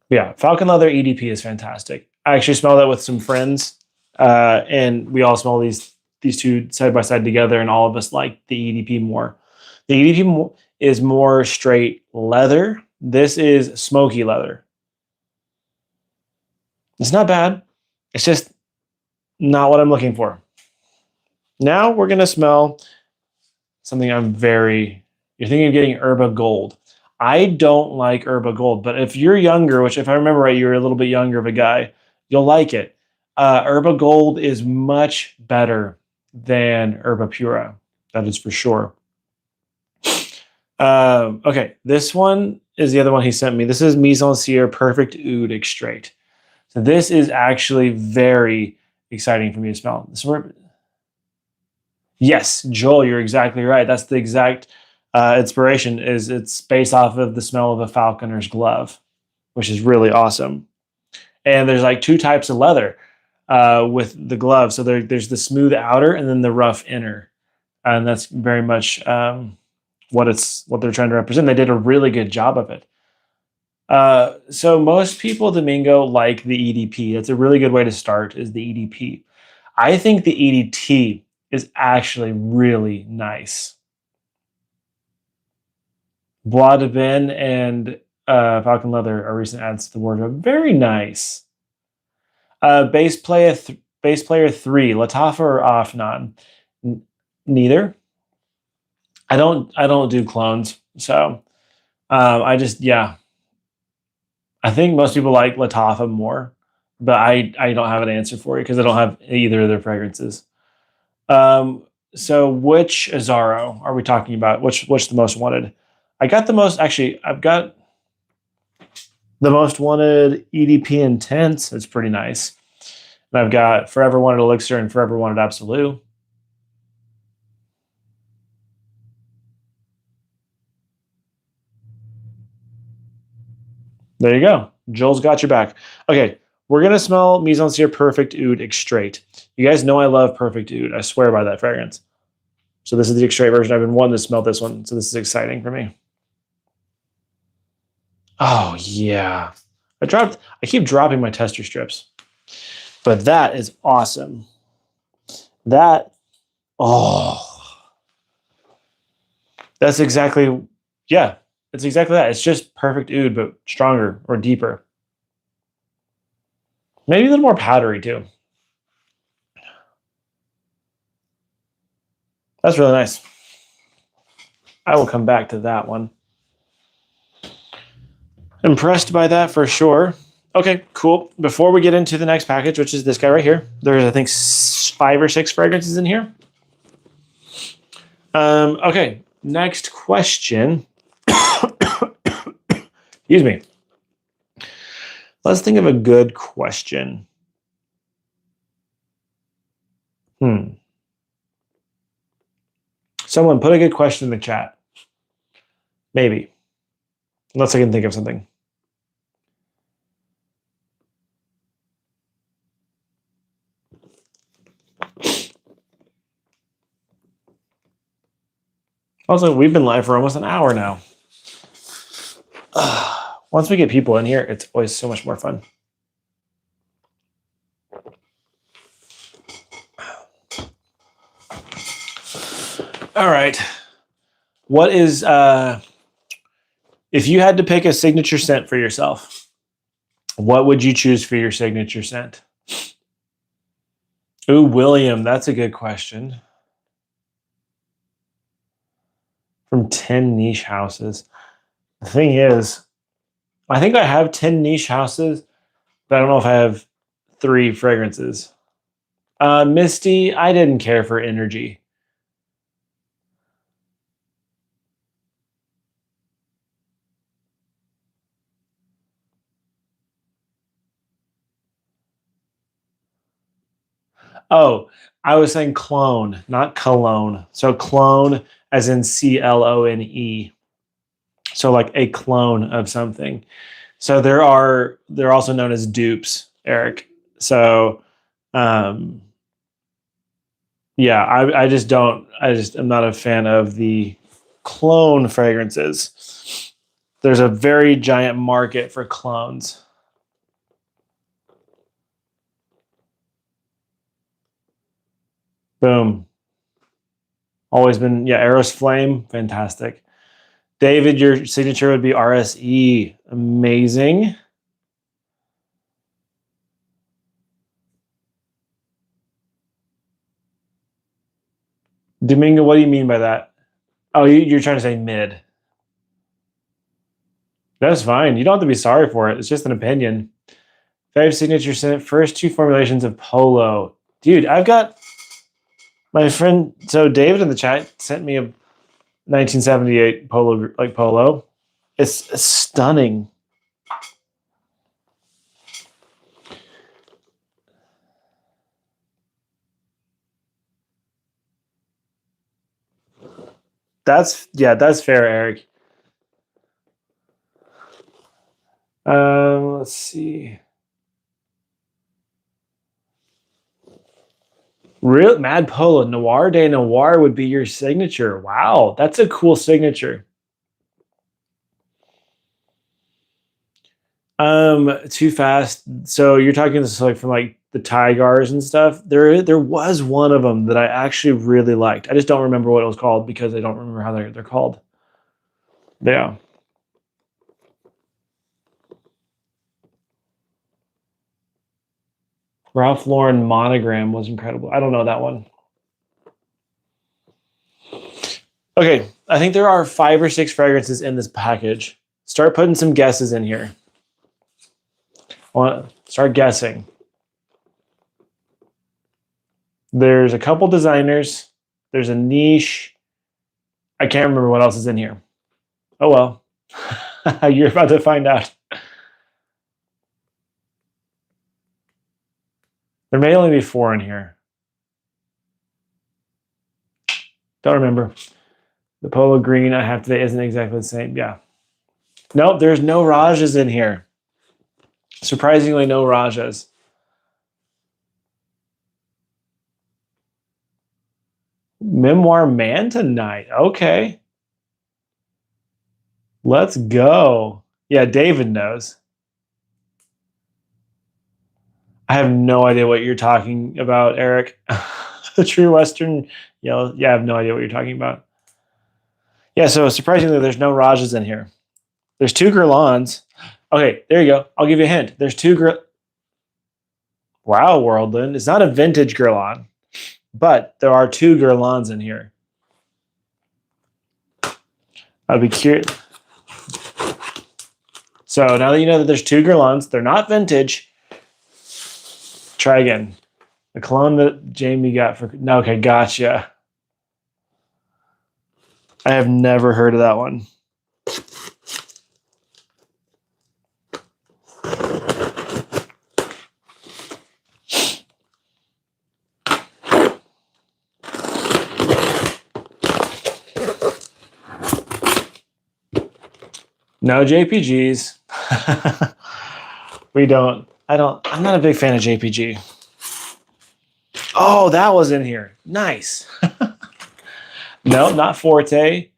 S1: Yeah, Falcon Leather EDP is fantastic. I actually smelled that with some friends, and we all smell these two side by side together, and all of us like the EDP more. The EDP is more straight leather. This is smoky leather. It's not bad. It's just not what I'm looking for. Now we're going to smell something you're thinking of getting Herba Gold. I don't like Herba Gold, but if you're younger, which if I remember right, you're a little bit younger of a guy, you'll like it. Herba Gold is much better than Herba Pura. That is for sure. Okay, this one is the other one he sent me. This is Mise en Cire Perfect Oud Extrait. So this is actually very exciting for me to smell. Yes, Joel, you're exactly right. That's the exact inspiration. It's based off of the smell of a falconer's glove, which is really awesome. And there's like two types of leather with the glove. So there's the smooth outer and then the rough inner, and that's very much what they're trying to represent. They did a really good job of it. So most people, Domingo, like the EDP. That's a really good way to start, is the EDP. I think the EDT is actually really nice. Bois de Vin and Falcon Leather are recent adds to the wardrobe. Very nice. Bass player 3, Latafa or Afnan? Neither. I don't do clones, so I just I think most people like Latafa more, but I don't have an answer for you because I don't have either of their fragrances. So which Azaro are we talking about? Which the most wanted? I got the most, actually, I've got the most wanted EDP Intense. It's pretty nice. And I've got Forever Wanted Elixir and Forever Wanted Absolute. There you go. Joel's got your back. Okay, we're going to smell Mise en Cire Perfect Oud Extrait. You guys know I love Perfect Oud. I swear by that fragrance. So this is the Extrait version. I've been wanting to smell this one, so this is exciting for me. Oh, yeah. I keep dropping my tester strips. But that is awesome. That's exactly, yeah. It's exactly that. It's just Perfect Oud, but stronger or deeper. Maybe a little more powdery too. That's really nice. I will come back to that one. Impressed by that for sure. Okay, cool. Before we get into the next package, which is this guy right here, there's, I think, 5 or 6 fragrances in here. Okay, next question. Excuse me. Let's think of a good question. Someone put a good question in the chat. Maybe. Unless I can think of something. Also, we've been live for almost an hour now. Once we get people in here, it's always so much more fun. All right. What is, if you had to pick a signature scent for yourself, what would you choose for your signature scent? Ooh, William, that's a good question. From 10 niche houses. The thing is, I think I have 10 niche houses, but I don't know if I have 3 fragrances. Misty, I didn't care for energy. Oh, I was saying clone, not cologne. So clone as in CLONE. So like a clone of something. So they're also known as dupes, Eric. So yeah, I'm not a fan of the clone fragrances. There's a very giant market for clones. Boom. Always been, Eros Flame, fantastic. David, your signature would be RSE. Amazing. Domingo, what do you mean by that? Oh, you're trying to say mid. That's fine. You don't have to be sorry for it. It's just an opinion. 5 signature scent, first 2 formulations of Polo. Dude, I've got my friend, so David in the chat sent me a 1978 Polo. It's stunning. That's fair, Eric. Let's see. Real Mad Polo, Noir de Noir would be your signature. Wow, that's a cool signature. Too fast. So you're talking this like from like the Tigars and stuff. There was one of them that I actually really liked. I just don't remember what it was called because I don't remember how they're called. Yeah. Ralph Lauren Monogram was incredible. I don't know that one. Okay, I think there are 5 or 6 fragrances in this package. Start putting some guesses in here. Start guessing. There's a couple designers. There's a niche. I can't remember what else is in here. Oh well. You're about to find out. There may only be 4 in here. Don't remember. The polo green I have today isn't exactly the same. Yeah. Nope, there's no Rajas in here. Surprisingly, no Rajas. Memoir Man tonight. Okay. Let's go. Yeah, David knows. I have no idea what you're talking about, Eric. The True Western Yellow. Yeah, I have no idea what you're talking about. Yeah, so surprisingly, there's no Rajas in here. There's 2 Guerlains. Okay, there you go. I'll give you a hint. There's 2 Wow, Worldland. It's not a vintage Guerlain, but there are 2 Guerlains in here. I'd be curious. So now that you know that there's 2 Guerlains, they're not vintage. Try again. The cologne that Jamie got for... No, okay, gotcha. I have never heard of that one. No JPGs. I'm not a big fan of JPG. Oh, that was in here. Nice. No, not Forte.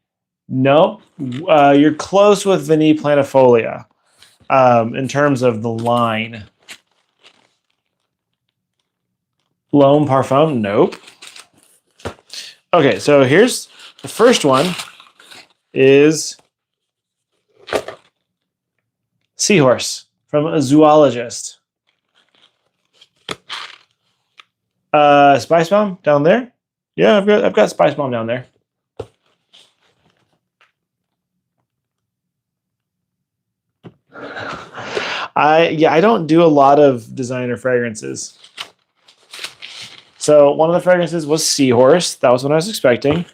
S1: Nope. You're close with Vanille Planifolia in terms of the line. L'Homme Parfum. Nope. Okay, so here's the first one is Seahorse from a Zoologist. Spice Bomb down there. Yeah, I've got Spice Bomb down there. I don't do a lot of designer fragrances. So one of the fragrances was Seahorse. That was what I was expecting.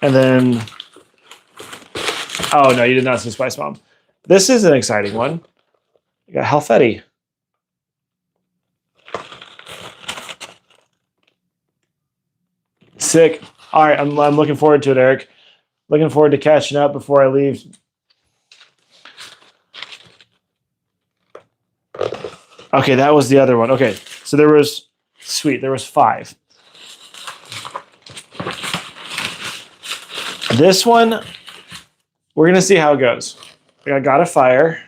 S1: And then, oh no, you did not see Spice Bomb. This is an exciting one. You got Halfetti. Sick. All right, I'm looking forward to it, Eric. Looking forward to catching up before I leave. Okay, that was the other one. Okay, so there was 5. This one, we're gonna see how it goes. I got a Fire.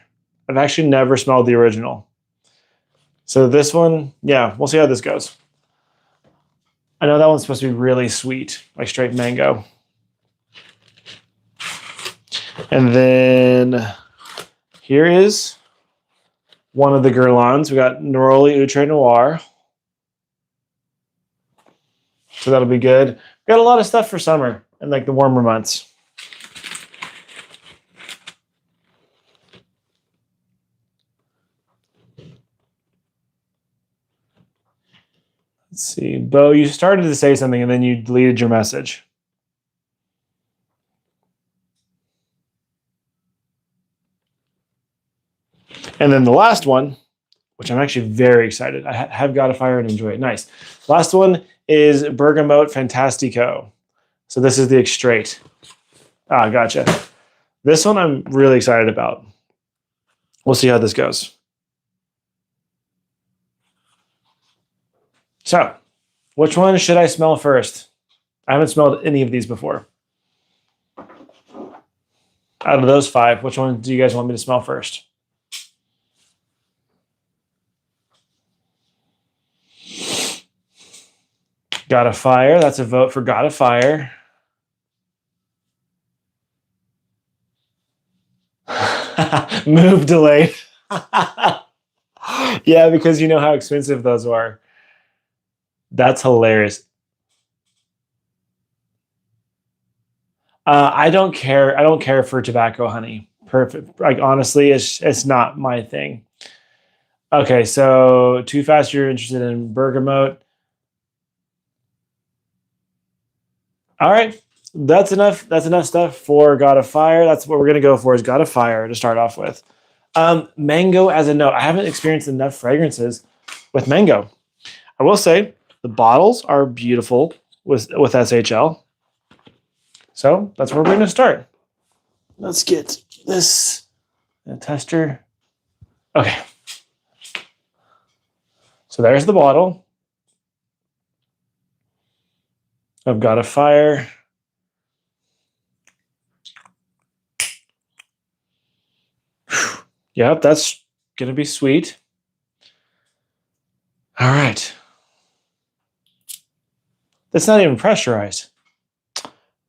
S1: I've actually never smelled the original. So this one, yeah, we'll see how this goes. I know that one's supposed to be really sweet, like straight mango. And then here is one of the Guerlains. We got Neroli Outre Noir. So that'll be good. Got a lot of stuff for summer and like the warmer months. Let's see. Bo, you started to say something and then you deleted your message. And then the last one, which I'm actually very excited. I have got a Fire and enjoy it. Nice. Last one is Bergamote Fantastico. So this is the Extrait. Ah, gotcha. This one I'm really excited about. We'll see how this goes. So, which one should I smell first? I haven't smelled any of these before. Out of those 5, which one do you guys want me to smell first? Got a Fire. That's a vote for Got a Fire. Move delayed. Yeah, because you know how expensive those are. That's hilarious. I don't care. I don't care for tobacco honey. Perfect. Like honestly, it's not my thing. Okay, so too fast. You're interested in bergamot. All right, that's enough. That's enough stuff for God of Fire. That's what we're gonna go for. Is God of Fire to start off with. Mango as a note. I haven't experienced enough fragrances with mango. I will say the bottles are beautiful with SHL. So that's where we're going to start. Let's get this tester. Okay. So there's the bottle. I've got a fire. Yep, that's going to be sweet. All right. That's not even pressurized.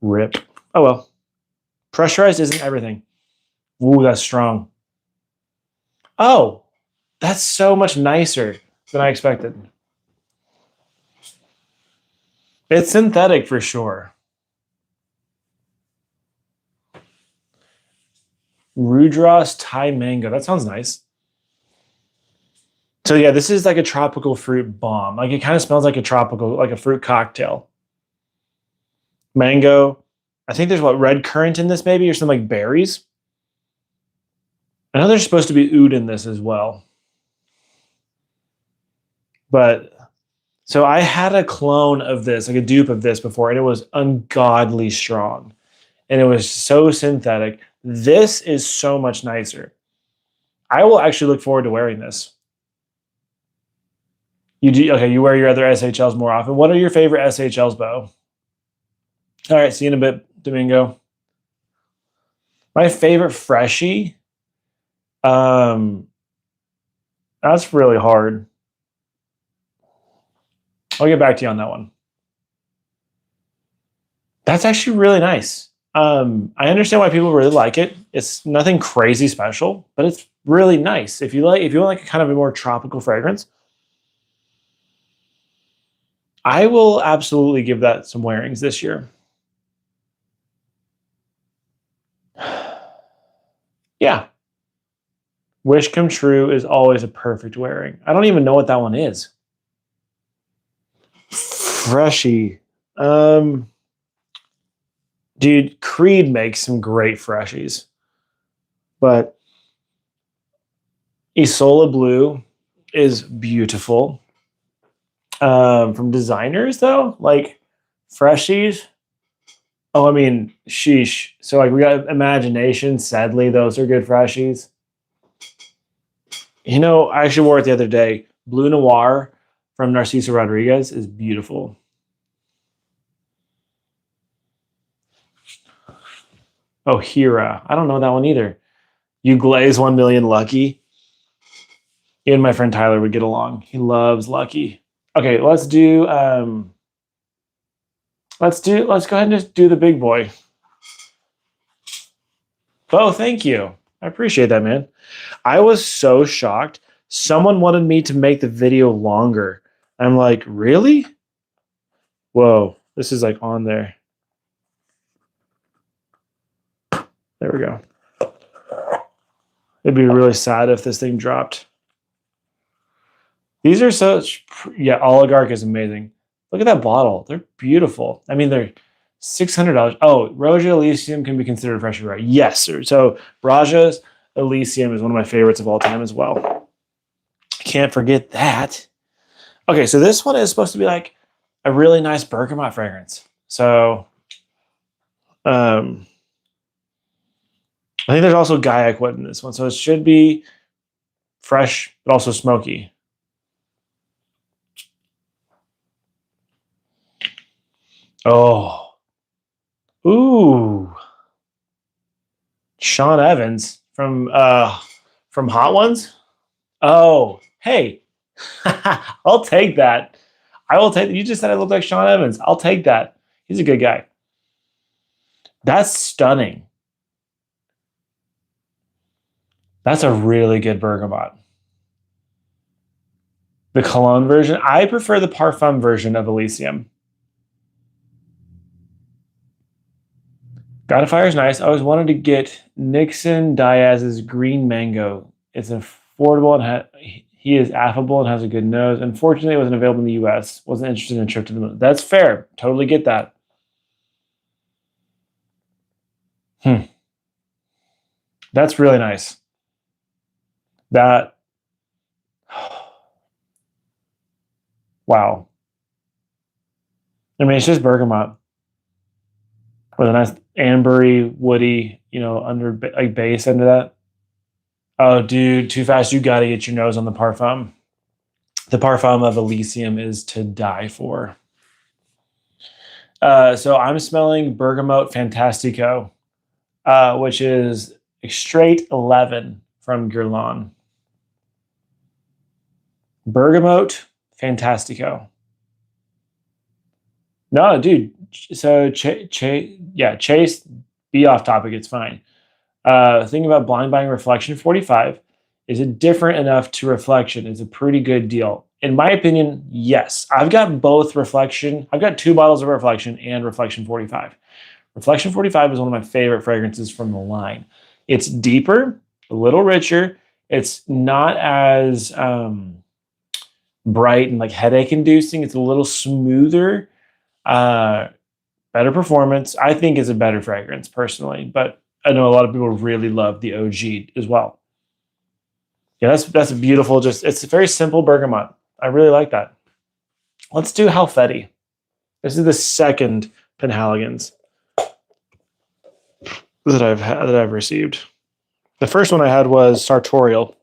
S1: Rip. Oh well. Pressurized isn't everything. Ooh, that's strong. Oh, that's so much nicer than I expected. It's synthetic for sure. Rudras Thai mango. That sounds nice. So yeah, this is like a tropical fruit bomb. Like it kind of smells like a tropical, like a fruit cocktail. Mango. I think there's what red currant in this maybe or some like berries. I know there's supposed to be oud in this as well. But so I had a clone of this, like a dupe of this before, and it was ungodly strong. And it was so synthetic. This is so much nicer. I will actually look forward to wearing this. You do okay, you wear your other SHLs more often. What are your favorite SHLs, Bo? All right, see you in a bit, Domingo. My favorite freshie. That's really hard. I'll get back to you on that one. That's actually really nice. I understand why people really like it. It's nothing crazy special, but it's really nice. If you want like kind of a more tropical fragrance, I will absolutely give that some wearings this year. Yeah. Wish Come True is always a perfect wearing. I don't even know what that one is. Freshie. Dude, Creed makes some great freshies. But Isola Blue is beautiful. From designers though, like freshies. Oh, I mean, sheesh. So like we got Imagination. Sadly, those are good freshies. You know, I actually wore it the other day. Blue Noir from Narciso Rodriguez is beautiful. Oh, Hira. I don't know that one either. You Glaze 1 Million Lucky. You and my friend Tyler would get along. He loves Lucky. Okay, let's go ahead and just do the big boy. Oh, thank you. I appreciate that, man. I was so shocked. Someone wanted me to make the video longer. I'm like, really? Whoa, this is like on there. There we go. It'd be really sad if this thing dropped. These are such, yeah, Oligarch is amazing. Look at that bottle. They're beautiful. I mean, they're $600. Oh, Roja Elysium can be considered a fresh right. Yes, sir. So Raja's Elysium is one of my favorites of all time as well. Can't forget that. Okay, so this one is supposed to be like a really nice bergamot fragrance. So I think there's also Gaiac wood in this one. So it should be fresh, but also smoky. Oh. Ooh. Sean Evans from Hot Ones. Oh, hey. I'll take that. I will take. You just said I look like Sean Evans. I'll take that. He's a good guy. That's stunning. That's a really good bergamot. The cologne version. I prefer the parfum version of Elysium. God of Fire is nice. I always wanted to get Nixon Diaz's Green Mango. It's affordable and he is affable and has a good nose. Unfortunately, it wasn't available in the US. Wasn't interested in a trip to the moon. That's fair. Totally get that. That's really nice. That, wow. I mean, it's just bergamot with a nice ambery, woody, under like base under that. Oh, dude, too fast. You got to get your nose on the parfum. The parfum of Elysium is to die for. So I'm smelling Bergamote Fantastico, which is straight 11 from Guerlain. Bergamote Fantastico. No, dude. So Chase, be off topic. It's fine. Thing about blind buying Reflection 45 is it different enough to Reflection? It's a pretty good deal. In my opinion, yes. I've got both Reflection. I've got 2 bottles of Reflection and Reflection 45. Reflection 45 is one of my favorite fragrances from the line. It's deeper, a little richer. It's not as bright and like headache inducing. It's a little smoother, better performance. I think it's a better fragrance personally, but I know a lot of people really love the OG as well. Yeah, that's a beautiful, it's a very simple bergamot. I really like that. Let's do Halfeti. This is the second Penhaligon's that I've received. The first one I had was Sartorial.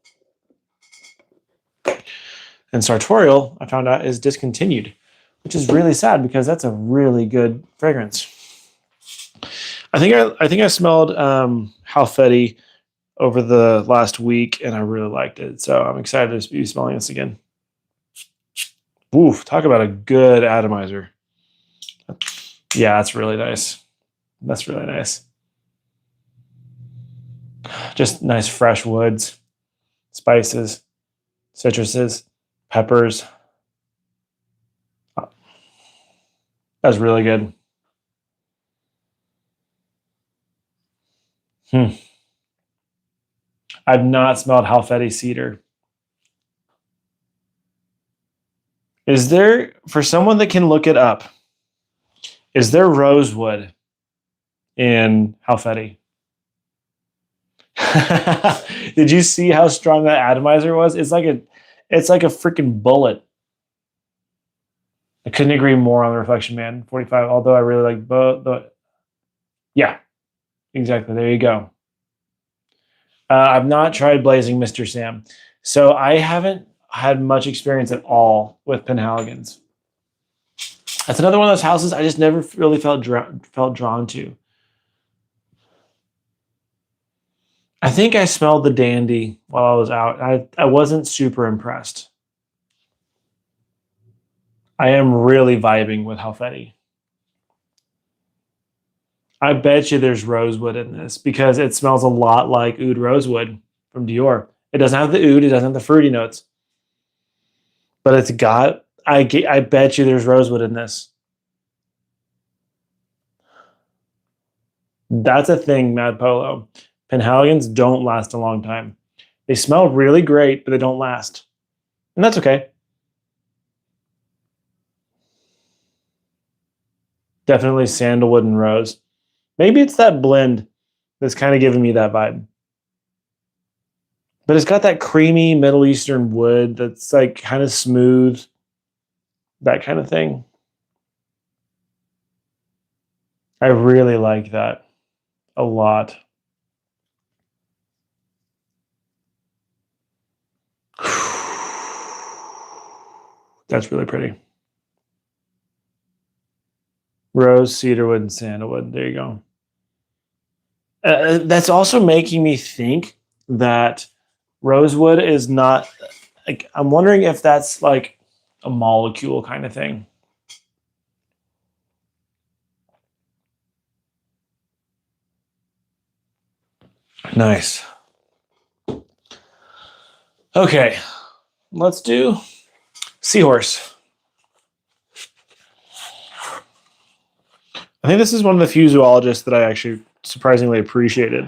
S1: And Sartorial, I found out, is discontinued, which is really sad because that's a really good fragrance. I think I smelled Halfeti over the last week, and I really liked it. So I'm excited to be smelling this again. Oof, talk about a good atomizer. Yeah, that's really nice. That's really nice. Just nice fresh woods, spices, citruses, peppers. That's really good. I've not smelled Halfeti cedar. Is there, for someone that can look it up, is there rosewood in Halfeti? Did you see how strong that atomizer was? It's like a freaking bullet. I couldn't agree more on the Reflection Man 45, although I really like both. Yeah, exactly. There you go. I've not tried Blazing Mr. Sam. So I haven't had much experience at all with Penhaligon's. That's another one of those houses I just never really felt drawn to. I think I smelled the Dandy while I was out. I wasn't super impressed. I am really vibing with Halfeti. I bet you there's rosewood in this because it smells a lot like Oud Rosewood from Dior. It doesn't have the oud, it doesn't have the fruity notes. But it's got, I bet you there's rosewood in this. That's a thing, Mad Polo. Penhaligon's don't last a long time. They smell really great, but they don't last. And that's okay. Definitely sandalwood and rose. Maybe it's that blend that's kind of giving me that vibe. But it's got that creamy Middle Eastern wood that's like kind of smooth. That kind of thing. I really like that a lot. That's really pretty. Rose, cedarwood, and sandalwood. There you go. That's also making me think that rosewood is not like, I'm wondering if that's like a molecule kind of thing. Nice. Okay, let's do Seahorse. I think this is one of the few zoologists that I actually surprisingly appreciated.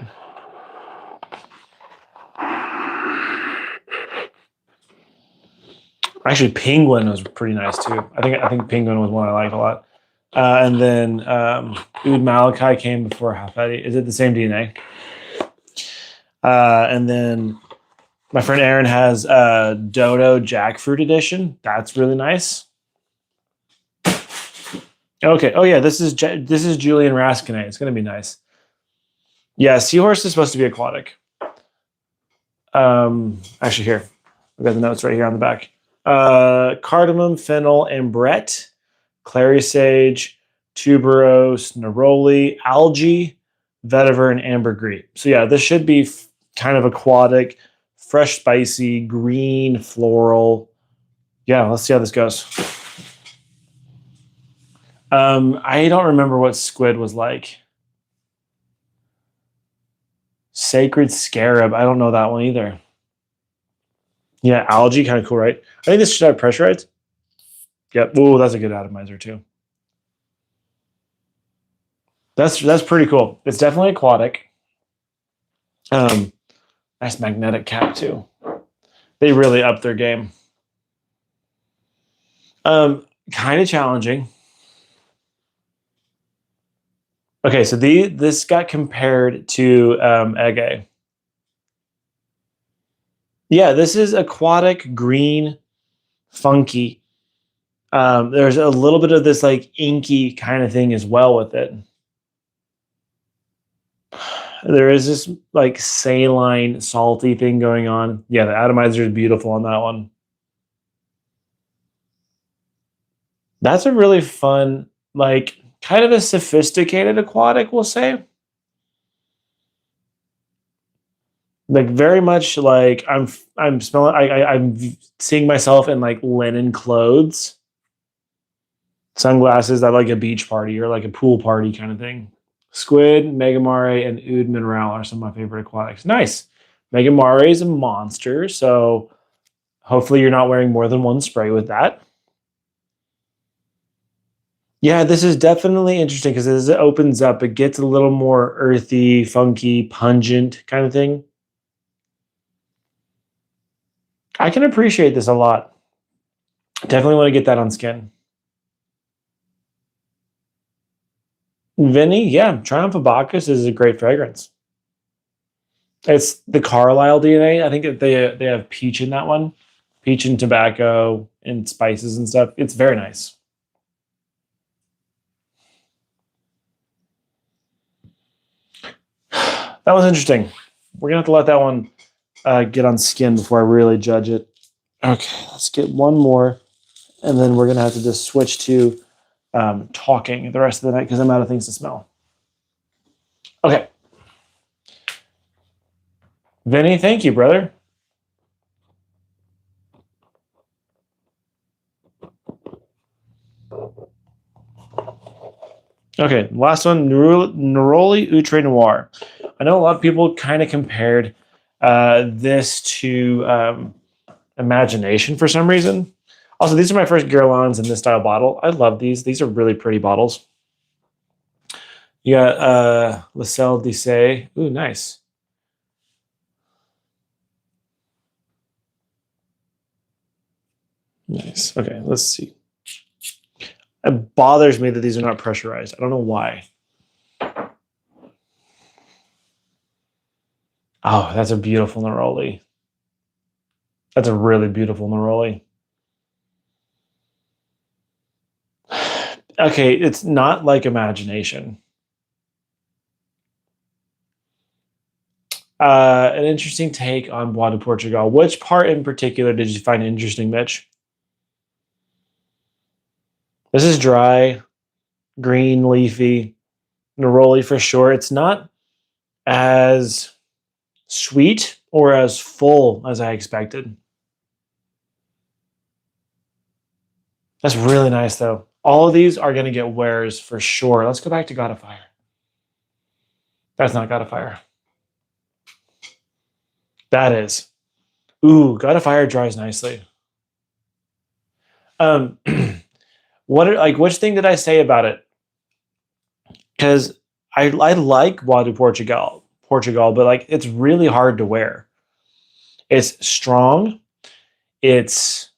S1: Actually, Penguin was pretty nice too. I think Penguin was one I liked a lot. And then Oud Malachi came before Hafedi. Is it the same DNA? And then my friend Aaron has Dodo Jackfruit Edition. That's really nice. Okay. Oh yeah, this is Julian Raskinay. It's gonna be nice. Yeah, Seahorse is supposed to be aquatic. Actually, here I've got the notes right here on the back. Cardamom, fennel, ambrette, clary sage, tuberose, neroli, algae, vetiver, and ambergris. So yeah, this should be kind of aquatic, fresh, spicy, green, floral. Yeah, let's see how this goes. I don't remember what squid was like. Sacred Scarab. I don't know that one either. Yeah, algae, kind of cool, right? I think this should have pressurized. Yep. Ooh, that's a good atomizer too. That's pretty cool. It's definitely aquatic. Nice magnetic cap too. They really upped their game. Kind of challenging. Okay, so this got compared to Ege. Yeah, this is aquatic, green, funky. There's a little bit of this like inky kind of thing as well with it. There is this like saline, salty thing going on. Yeah, the atomizer is beautiful on that one. That's a really fun, like kind of a sophisticated aquatic, we'll say. Like very much like I'm smelling I'm seeing myself in like linen clothes, sunglasses that like a beach party or like a pool party kind of thing. Squid, Megamare, and Oud Mineral are some of my favorite aquatics. Nice. Megamare is a monster, so hopefully you're not wearing more than one spray with that. Yeah, this is definitely interesting because as it opens up, it gets a little more earthy, funky, pungent kind of thing. I can appreciate this a lot. Definitely want to get that on skin. Vinny, yeah, Triumph of Bacchus is a great fragrance. It's the Carlisle DNA. I think that they have peach in that one, peach and tobacco and spices and stuff. It's very nice. That was interesting. We're gonna have to let that one get on skin before I really judge it. Okay, let's get one more, and then we're gonna have to just switch to talking the rest of the night because I'm out of things to smell. Okay. Vinny, thank you, brother. Okay, last one, Neroli Outre Noir. I know a lot of people kind of compared this to Imagination for some reason. Also, these are my first Guerlains in this style bottle. I love these. These are really pretty bottles. You got La Selle d'Issey. Ooh, nice. Nice. Okay, let's see. It bothers me that these are not pressurized. I don't know why. Oh, that's a beautiful Neroli. That's a really beautiful Neroli. Okay, it's not like Imagination. An interesting take on Bois de Portugal. Which part in particular did you find interesting, Mitch? This is dry, green, leafy, neroli for sure. It's not as sweet or as full as I expected. That's really nice, though. All of these are going to get wears for sure. Let's go back to God of Fire. That's not God of Fire. That is. Ooh, God of Fire dries nicely. Um, which thing did I say about it? Because I like Bois de Portugal, but like it's really hard to wear. It's strong. It's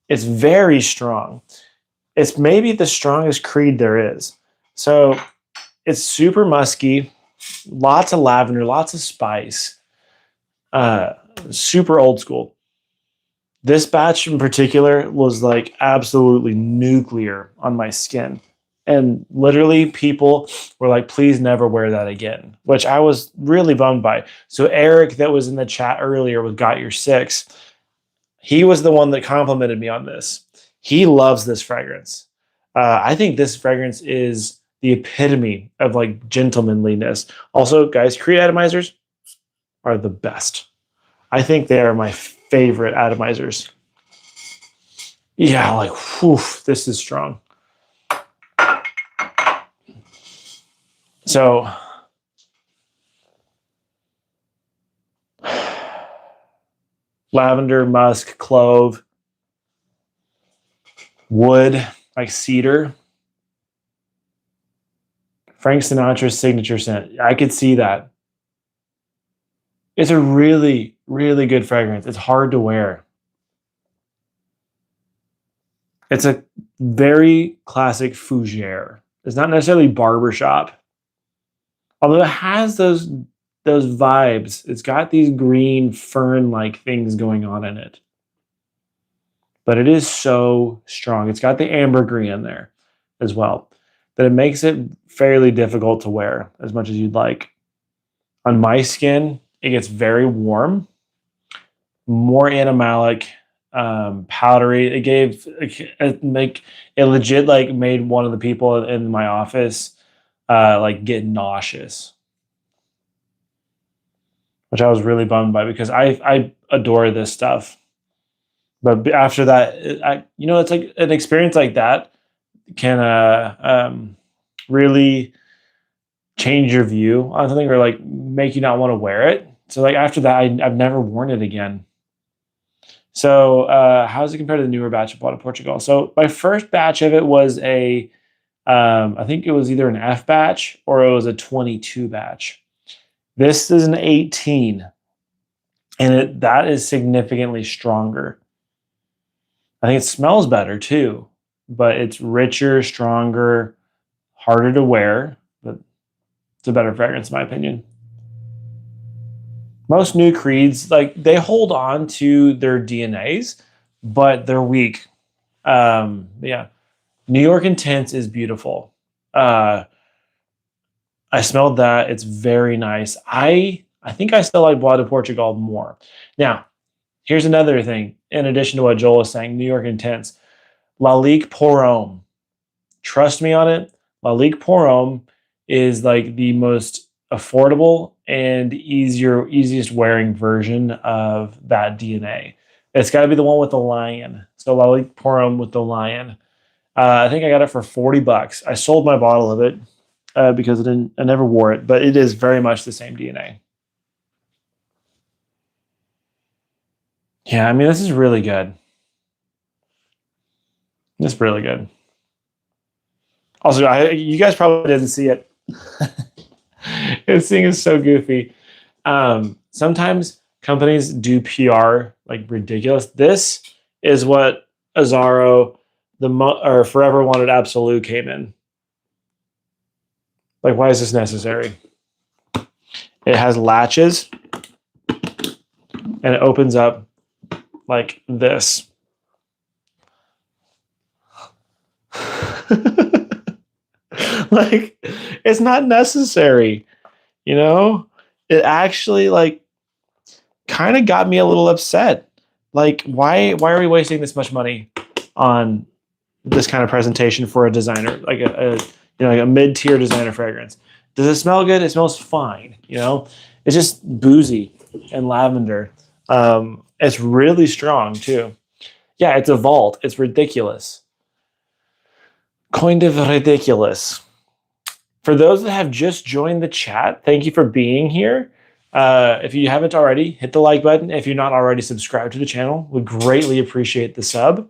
S1: it's very strong. It's maybe the strongest creed there is. So it's super musky, lots of lavender, lots of spice, super old school. This batch in particular was like absolutely nuclear on my skin. And literally, people were like, please never wear that again, which I was really bummed by. So, Eric, that was in the chat earlier with Got Your Six, he was the one that complimented me on this. He loves this fragrance. I think this fragrance is the epitome of like gentlemanliness. Also, guys, Creed atomizers are the best. I think they are my favorite atomizers. Yeah, like, whew, this is strong. So, lavender, musk, clove, wood, like cedar. Frank Sinatra's signature scent. I could see that. It's a really, really good fragrance. It's hard to wear. It's a very classic fougere. It's not necessarily barbershop. Although it has those vibes. It's got these green fern-like things going on in it. But it is so strong. It's got the ambergris in there as well. That it makes it fairly difficult to wear as much as you'd like. On my skin, it gets very warm, more animalic, powdery. It gave it legit like made one of the people in my office like get nauseous, which I was really bummed by because I adore this stuff. But after that, it's like an experience like that can really change your view on something or like make you not want to wear it. So like after that, I've never worn it again. So how does it compare to the newer batch of Bois de Portugal? So my first batch of it was I think it was either an F batch or it was a 22 batch. This is an 18, and that is significantly stronger. I think it smells better too, but it's richer, stronger, harder to wear, but it's a better fragrance in my opinion. Most new creeds, like they hold on to their DNAs, but they're weak. Yeah. New York Intense is beautiful. I smelled that. It's very nice. I think I still like Bois de Portugal more. Now, here's another thing. In addition to what Joel is saying, New York Intense. Lalique Pour Homme. Trust me on it. Lalique Pour Homme is like the most affordable and easiest wearing version of that DNA. It's got to be the one with the lion. So Lalique Pour Homme with the lion. I think I got it for $40. I sold my bottle of it because I never wore it, but it is very much the same DNA. Yeah, I mean, this is really good. It's really good. Also, you guys probably didn't see it. This thing is so goofy. Sometimes companies do PR like ridiculous. This is what Azzaro or Forever Wanted Absolute came in. Like, why is this necessary? It has latches and it opens up like this. Like, it's not necessary, you know? It actually like kind of got me a little upset. Like, why are we wasting this much money on this kind of presentation for a designer, like a mid-tier designer fragrance? Does it smell good? It smells fine, you know? It's just boozy and lavender. It's really strong too. Yeah, it's a vault. It's ridiculous. Kind of ridiculous. For those that have just joined the chat, thank you for being here. If you haven't already, hit the like button. If you're not already subscribed to the channel, would greatly appreciate the sub.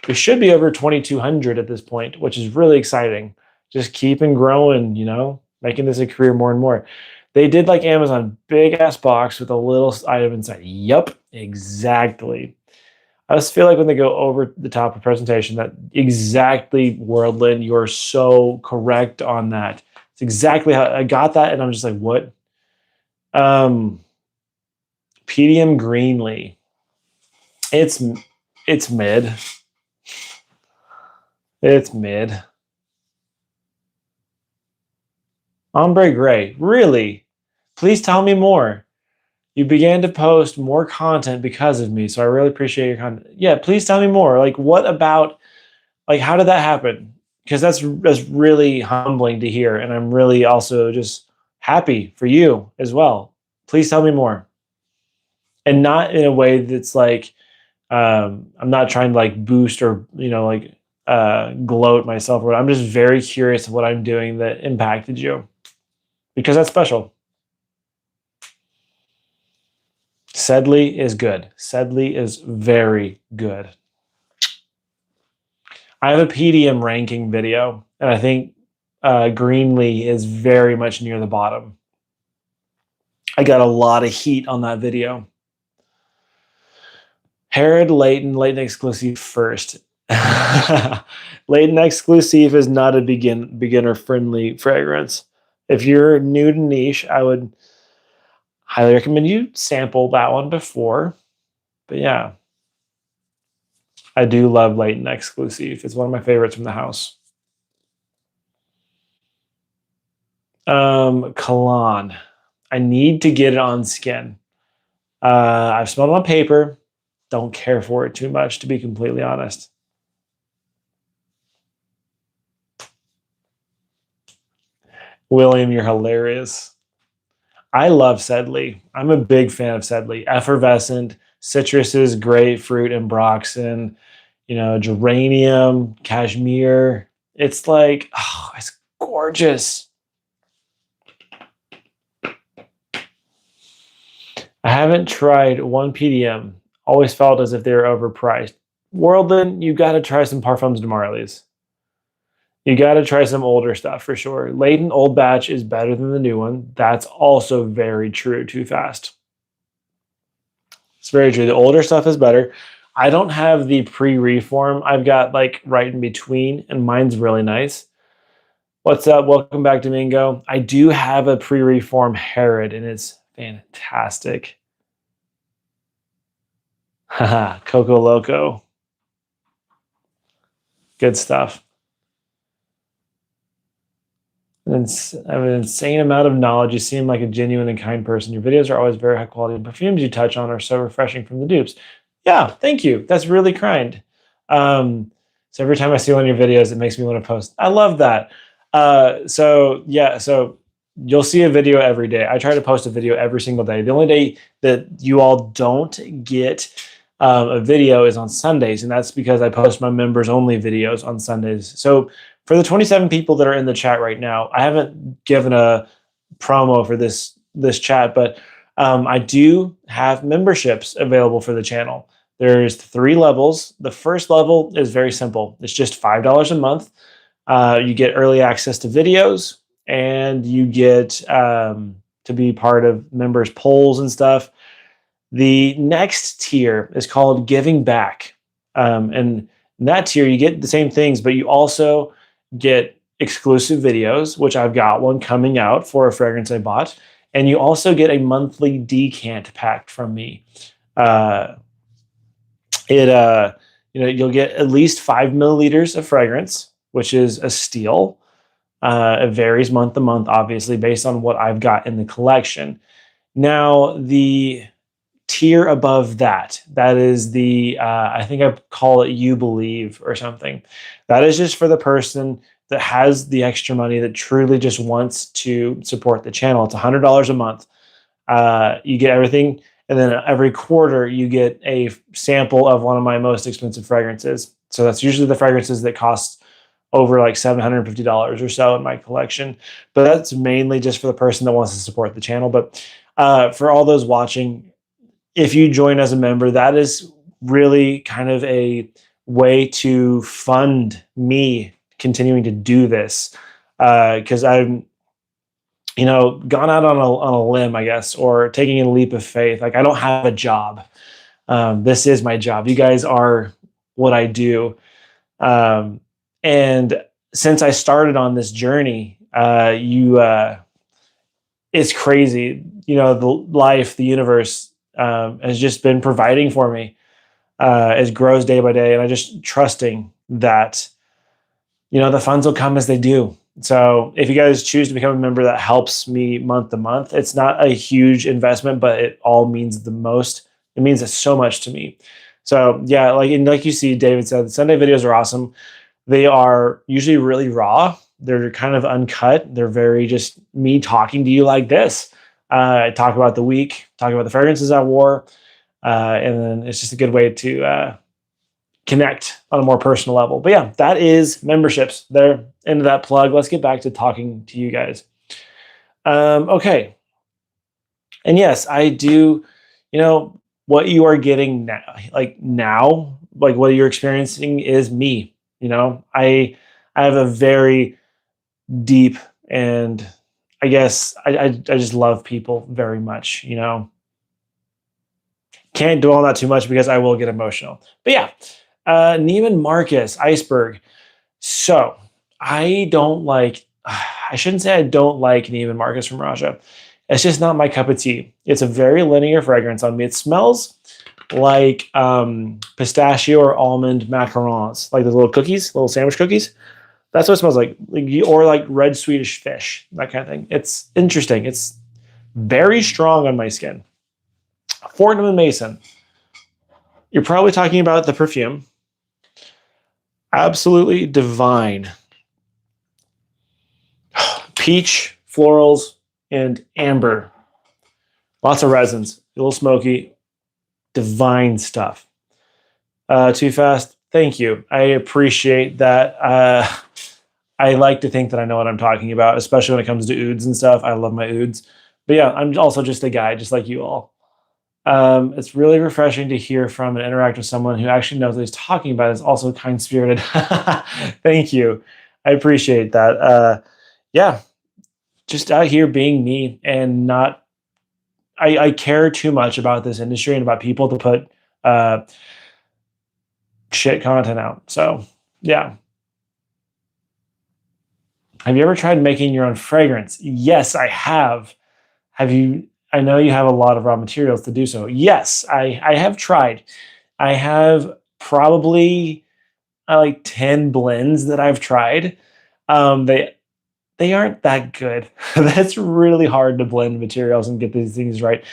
S1: We should be over 2,200 at this point, which is really exciting. Just keeping growing, you know, making this a career more and more. They did like Amazon, big ass box with a little item inside. Yup, exactly. I just feel like when they go over the top of presentation, that exactly, Worldland, you're so correct on that. It's exactly how I got that, and I'm just like, what? PDM Greenlee. It's mid. It's mid. Ombre Gray. Really? Please tell me more. You began to post more content because of me, so I really appreciate your content. Yeah, please tell me more. Like, what about, like, how did that happen? Because that's really humbling to hear, and I'm really also just happy for you as well. Please tell me more. And not in a way that's like, I'm not trying to like boost or, you know, like gloat myself. I'm just very curious of what I'm doing that impacted you, because that's special. Sedley is good. Sedley is very good. I have a PDM ranking video, and I think Greenlee is very much near the bottom. I got a lot of heat on that video. Herod Leighton exclusive first. Leighton exclusive is not a beginner friendly fragrance. If you're new to niche, I would highly recommend you sample that one before. But yeah, I do love Leighton exclusive. It's one of my favorites from the house. Cologne. I need to get it on skin. I've smelled it on paper. Don't care for it too much, to be completely honest. William, you're hilarious. I love Sedley. I'm a big fan of Sedley. Effervescent, citruses, grapefruit, and ambroxan, you know, geranium, cashmere. It's like, oh, it's gorgeous. I haven't tried one PDM. Always felt as if they were overpriced. Worldland, you got to try some Parfums de Marly's. You got to try some older stuff for sure. Leighton Old Batch is better than the new one. That's also very true. Too Fast. It's very true. The older stuff is better. I don't have the pre-reform. I've got like right in between, and mine's really nice. What's up? Welcome back, Domingo. I do have a pre-reform Herod, and it's fantastic. Haha, Coco Loco. Good stuff. I have an insane amount of knowledge. You seem like a genuine and kind person. Your videos are always very high quality. The perfumes you touch on are so refreshing from the dupes. Yeah, thank you. That's really kind. So every time I see one of your videos, it makes me want to post. I love that. So you'll see a video every day. I try to post a video every single day. The only day that you all don't get a video is on Sundays, and that's because I post my members only videos on Sundays. So for the 27 people that are in the chat right now, I haven't given a promo for this chat, but I do have memberships available for the channel. There's 3 levels. The first level is very simple. It's just $5 a month. You get early access to videos, and you get to be part of members' polls and stuff. The next tier is called Giving Back. And in that tier, you get the same things, but you also get exclusive videos, which I've got one coming out for a fragrance I bought. And you also get a monthly decant pack from me. You'll get at least 5 milliliters of fragrance, which is a steal. It varies month to month, obviously, based on what I've got in the collection. Now, the tier above that is the, I think I call it You Believe or something. That is just for the person that has the extra money that truly just wants to support the channel. It's $100 a month. You get everything. And then every quarter, you get a sample of one of my most expensive fragrances. So that's usually the fragrances that cost over like $750 or so in my collection. But that's mainly just for the person that wants to support the channel. But for all those watching, if you join as a member, that is really kind of a way to fund me continuing to do this. Because I'm, gone out on a limb, I guess, or taking a leap of faith. Like, I don't have a job. This is my job. You guys are what I do. And since I started on this journey, it's crazy. The life, the universe, has just been providing for me. It grows day by day, and I'm just trusting that, the funds will come as they do. So if you guys choose to become a member, that helps me month to month. It's not a huge investment, but it all means the most. It means so much to me. So yeah, like you see, David said, the Sunday videos are awesome. They are usually really raw. They're kind of uncut. They're very just me talking to you like this. I talk about the week, talk about the fragrances I wore, and then it's just a good way to connect on a more personal level. But yeah, that is memberships. There, into that plug. Let's get back to talking to you guys. Okay. And yes, I do, what you are getting now, like what you're experiencing is me. I have a very deep, and I guess I just love people very much, Can't dwell on that too much because I will get emotional. But yeah, Neiman Marcus, Iceberg. So I shouldn't say I don't like Neiman Marcus from Raja. It's just not my cup of tea. It's a very linear fragrance on me. It smells like pistachio or almond macarons, like those little cookies, little sandwich cookies. That's what it smells like, or like red Swedish fish, that kind of thing. It's interesting. It's very strong on my skin. Fortnum & Mason. You're probably talking about the perfume. Absolutely divine. Peach, florals, and amber. Lots of resins. A little smoky. Divine stuff. Too fast. Thank you. I appreciate that. I like to think that I know what I'm talking about, especially when it comes to ouds and stuff. I love my ouds. But yeah, I'm also just a guy, just like you all. It's really refreshing to hear from and interact with someone who actually knows what he's talking about, is also kind-spirited. Thank you. I appreciate that. Yeah, just out here being me and not, I care too much about this industry and about people to put shit content out. So yeah. Have you ever tried making your own fragrance? Yes, I have. I know you have a lot of raw materials to do so. Yes, I have tried. I have probably like 10 blends that I've tried. They aren't that good. That's really hard to blend materials and get these things right.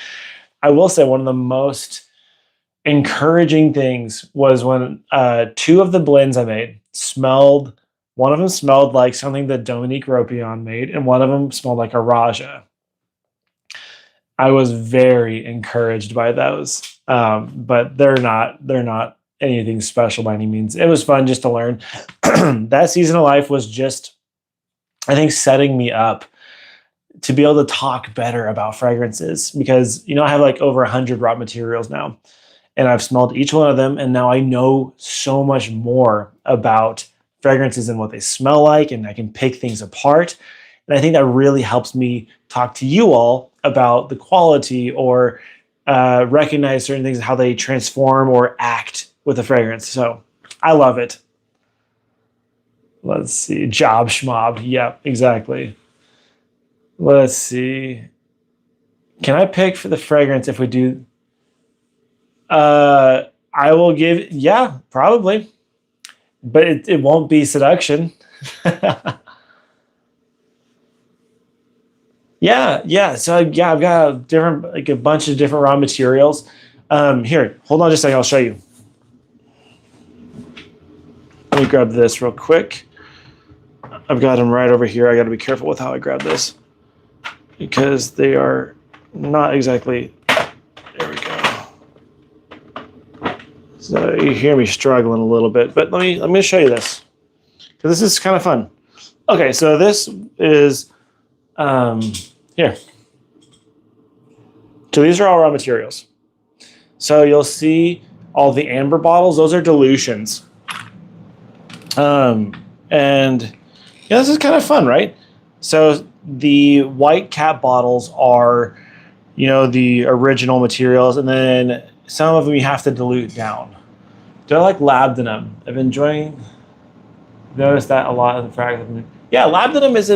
S1: I will say one of the most encouraging things was when two of the blends I made one of them smelled like something that Dominique Ropion made, and one of them smelled like a Raja. I was very encouraged by those, but they're not anything special by any means. It was fun just to learn. That season of life was just, I think, setting me up to be able to talk better about fragrances, because I have like over 100 raw materials now, and I've smelled each one of them, and now I know so much more about fragrances and what they smell like, and I can pick things apart. And I think that really helps me talk to you all about the quality, or recognize certain things, how they transform or act with a fragrance. So I love it. Let's see. Job schmob. Yeah, exactly. Let's see. Can I pick for the fragrance if we do? I will give, yeah, probably. But it won't be seduction. Yeah. So yeah, I've got a bunch of different raw materials. Here, hold on just a second. I'll show you. Let me grab this real quick. I've got them right over here. I got to be careful with how I grab this, because they are not exactly. There we go. So you hear me struggling a little bit, but let me show you this. So this is kind of fun. Okay, so this is here. So these are all raw materials. So you'll see all the amber bottles, those are dilutions. And yeah, this is kind of fun, right? So the white cap bottles are, you know, the original materials, and then some of them you have to dilute down. Do I like labdanum? I've been noticed that a lot of the fragrances. Yeah, labdanum is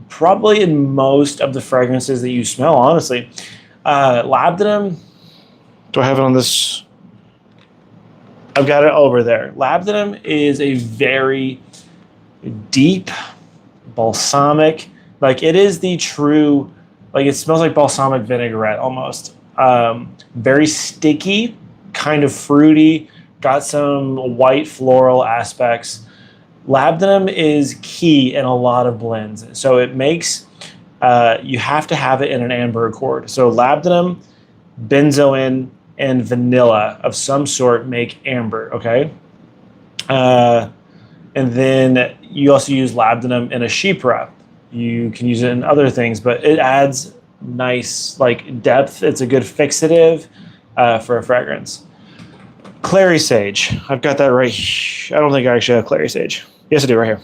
S1: probably in most of the fragrances that you smell, honestly. Labdanum, do I have it on this? I've got it over there. Labdanum is a very deep, balsamic, like it is the true, like it smells like balsamic vinaigrette almost. Very sticky, kind of fruity, got some white floral aspects. Labdanum is key in a lot of blends. So it makes, you have to have it in an amber accord. So labdanum, benzoin, and vanilla of some sort make amber, okay? And then you also use labdanum in a chypre. You can use it in other things, but it adds nice like depth. It's a good fixative for a fragrance. Clary sage. I've got that right. I don't think I actually have clary sage. Yes, I do, right here.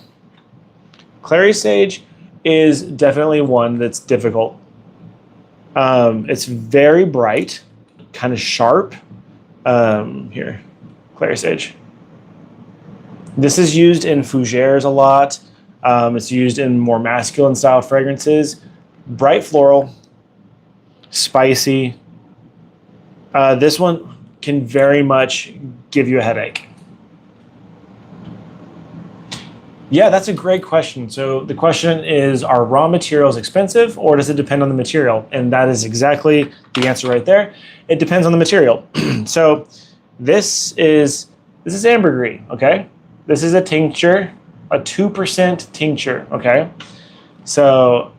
S1: Clary sage is definitely one that's difficult. It's very bright, kind of sharp. Here, clary sage. This is used in fougères a lot. It's used in more masculine style fragrances. Bright floral, spicy. This one can very much give you a headache. Yeah, that's a great question. So the question is, are raw materials expensive or does it depend on the material? And that is exactly the answer right there. It depends on the material. So this is ambergris, okay? This is a tincture, a 2% tincture, okay? So,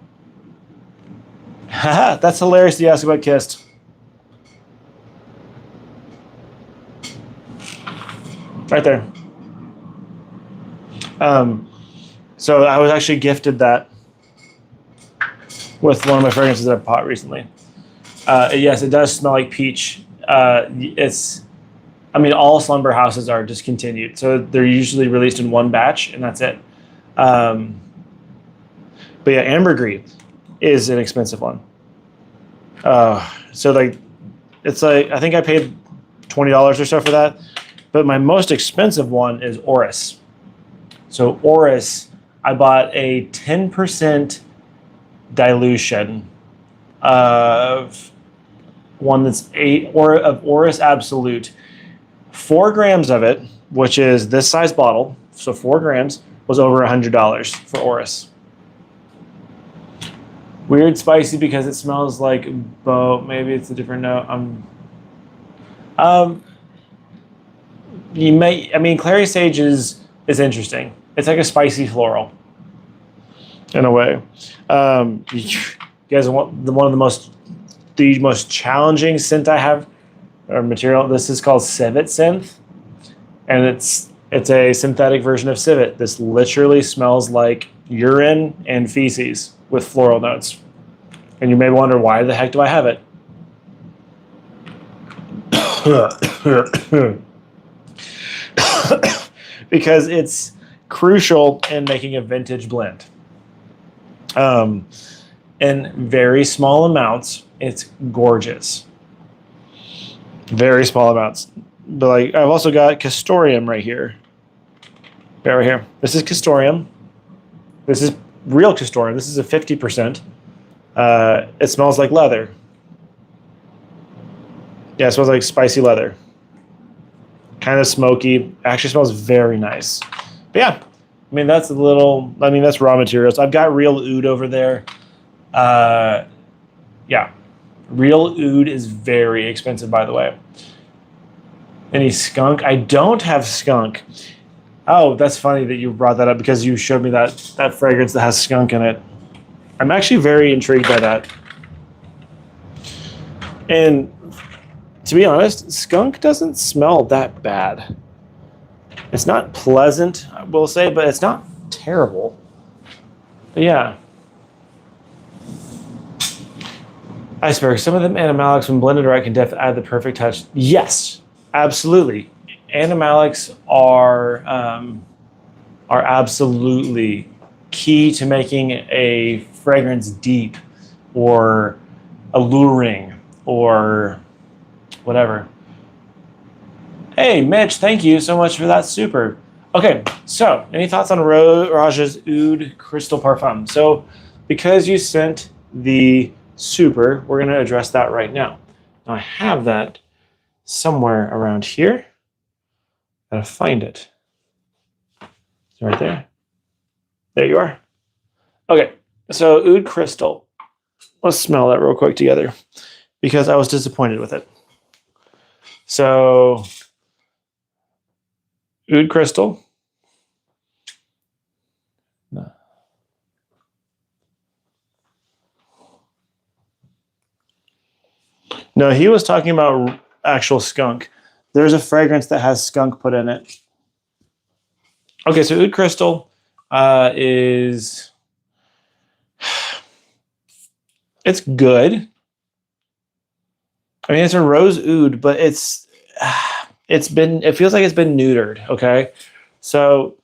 S1: haha, that's hilarious to ask about kissed. Right there. So I was actually gifted that with one of my fragrances that I bought recently. Yes, it does smell like peach. I mean, all slumber houses are discontinued, so they're usually released in one batch, and that's it. But yeah, ambergris is an expensive one. So like, it's like I think I paid $20 or so for that. But my most expensive one is orris. So orris, I bought a 10% dilution of one that's of orris absolute. 4 grams of it, which is this size bottle, so 4 grams, was over $100 for orris. Weird spicy because it smells like maybe it's a different note. Clary sage is interesting. It's like a spicy floral in a way. You guys want the most challenging scent I have, or material. This is called civet synth, and it's a synthetic version of civet. This literally smells like urine and feces with floral notes. And you may wonder, why the heck do I have it? Because it's crucial in making a vintage blend. In very small amounts, it's gorgeous. Very small amounts. But like, I've also got castoreum right here. Right here. This is castoreum. This is real castoreum. This is a 50%. It smells like leather. Yeah, it smells like spicy leather. Kind of smoky. Actually smells very nice. But yeah, I mean, that's that's raw materials. I've got real oud over there. Yeah, real oud is very expensive, by the way. Any skunk? I don't have skunk. Oh, that's funny that you brought that up because you showed me that fragrance that has skunk in it. I'm actually very intrigued by that. And to be honest, skunk doesn't smell that bad. It's not pleasant, I will say, but it's not terrible. But yeah. Iceberg. Some of them animalics, when blended right, can definitely add the perfect touch. Yes, absolutely. Animalics are absolutely key to making a fragrance deep or alluring or whatever. Hey, Mitch, thank you so much for that. Super. Okay, so any thoughts on Raja's Oud Crystal Parfum? So, because you sent the super, we're going to address that right now. Now, I have that somewhere around here. Gotta find it. It's right there. There you are. Okay, so Oud Crystal. Let's smell that real quick together because I was disappointed with it. So, Oud Crystal. No, he was talking about actual skunk. There's a fragrance that has skunk put in it. Okay, so Oud Crystal is it's good. I mean, it's a rose oud, but it feels like it's been neutered. Okay, so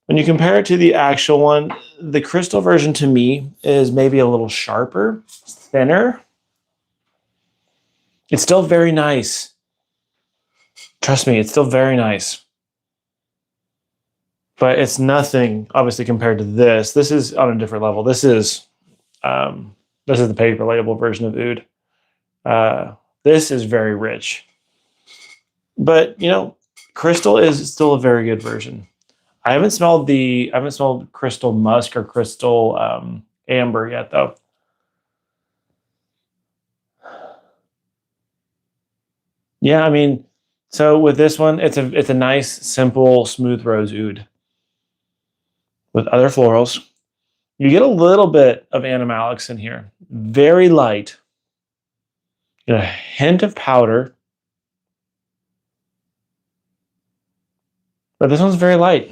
S1: when you compare it to the actual one, the crystal version to me is maybe a little sharper, thinner. It's still very nice. Trust me, it's still very nice. But it's nothing, obviously, compared to this. This is on a different level. This is the paper label version of Oud. This is very rich. But, Crystal is still a very good version. I haven't smelled Crystal Musk or Crystal Amber yet, though. Yeah, I mean, so with this one, it's a nice, simple, smooth rose oud with other florals. You get a little bit of animalics in here, very light. You get a hint of powder, but this one's very light.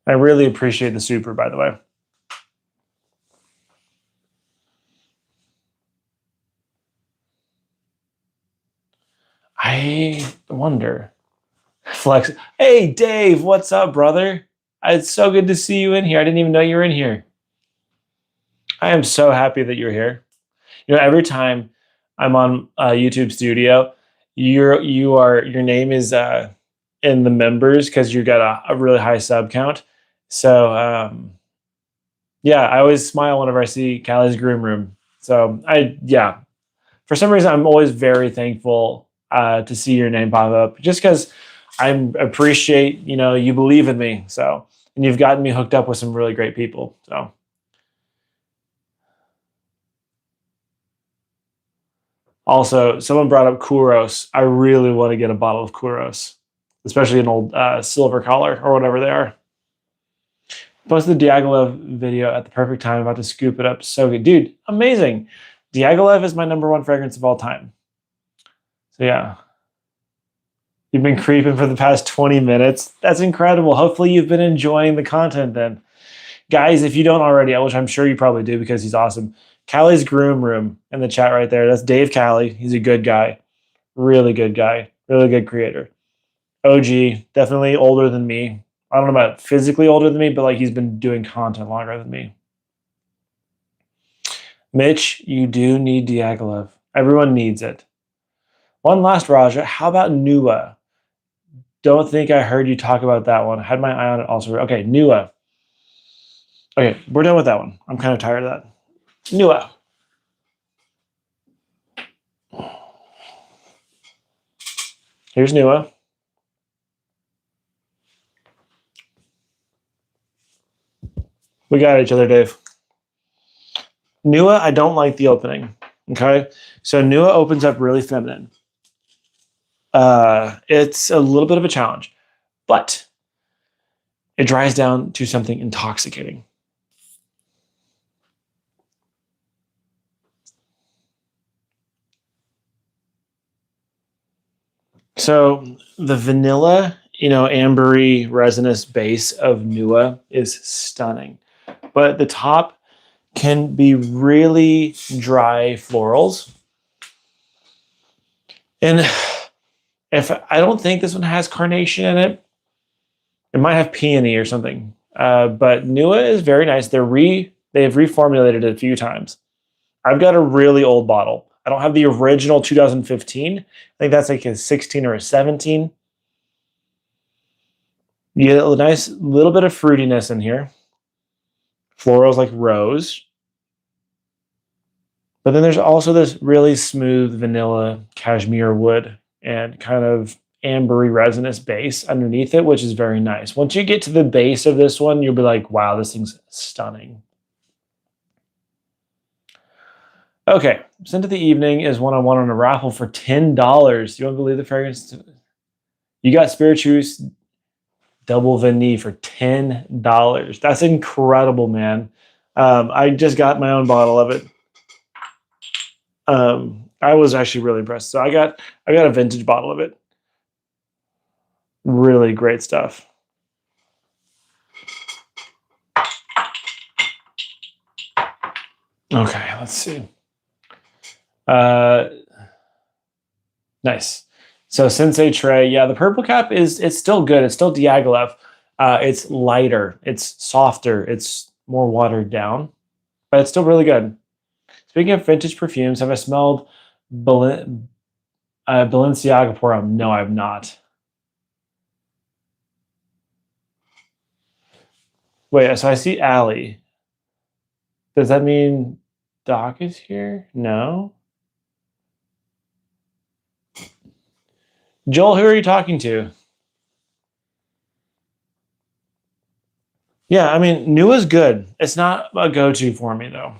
S1: I really appreciate the super, by the way. I wonder. Flex. Hey, Dave, what's up, brother? It's so good to see you in here. I didn't even know you were in here. I am so happy that you're here. Every time I'm on YouTube Studio, your name is in the members because you got a really high sub count. So yeah, I always smile whenever I see Callie's Groom Room. So for some reason, I'm always very thankful to see your name pop up, just because I appreciate you believe in me. So, and you've gotten me hooked up with some really great people. So, also, someone brought up Kuros. I really want to get a bottle of Kuros, especially an old silver collar or whatever they are. Posted the Diaghilev video at the perfect time. About to scoop it up. So good, dude. Amazing. Diaghilev is my #1 fragrance of all time. So yeah. You've been creeping for the past 20 minutes. That's incredible. Hopefully you've been enjoying the content then. Guys, if you don't already, which I'm sure you probably do because he's awesome, Callie's Groom Room in the chat right there. That's Dave Callie. He's a good guy. Really good guy. Really good creator. OG, definitely older than me. I don't know about physically older than me, but like he's been doing content longer than me. Mitch, you do need Diaghilev. Everyone needs it. One last, Raja. How about Nua? Don't think I heard you talk about that one. Had my eye on it also. Okay, Nua. Okay, we're done with that one. I'm kind of tired of that. Nua. Here's Nua. We got each other, Dave. Nua, I don't like the opening. Okay, so Nua opens up really feminine. It's a little bit of a challenge, but it dries down to something intoxicating. So the vanilla, ambery resinous base of Nua is stunning. But the top can be really dry florals. And if I don't think this one has carnation in it, it might have peony or something. But Nua is very nice. They've reformulated it a few times. I've got a really old bottle. I don't have the original 2015. I think that's like a 16 or a 17. You get a nice little bit of fruitiness in here. Florals like rose. But then there's also this really smooth vanilla cashmere wood and kind of ambery resinous base underneath it, which is very nice. Once you get to the base of this one, you'll be like, wow, this thing's stunning. Okay, Scent of the Evening is one I won on a raffle for $10. You won't believe the fragrance. You got Spirituous Double Vanille for $10. That's incredible, man. I just got my own bottle of it. I was actually really impressed. So I got a vintage bottle of it. Really great stuff. Okay, let's see. Nice. So Sensei Tray, yeah, the purple cap it's still good. It's still Diaghilev. It's lighter, it's softer, it's more watered down, but it's still really good. Speaking of vintage perfumes, have I smelled Balenciaga Pour Homme? No, I have not. Wait, so I see Allie. Does that mean Doc is here? No. Joel, who are you talking to? Yeah, I mean, Nua's good. It's not a go-to for me, though.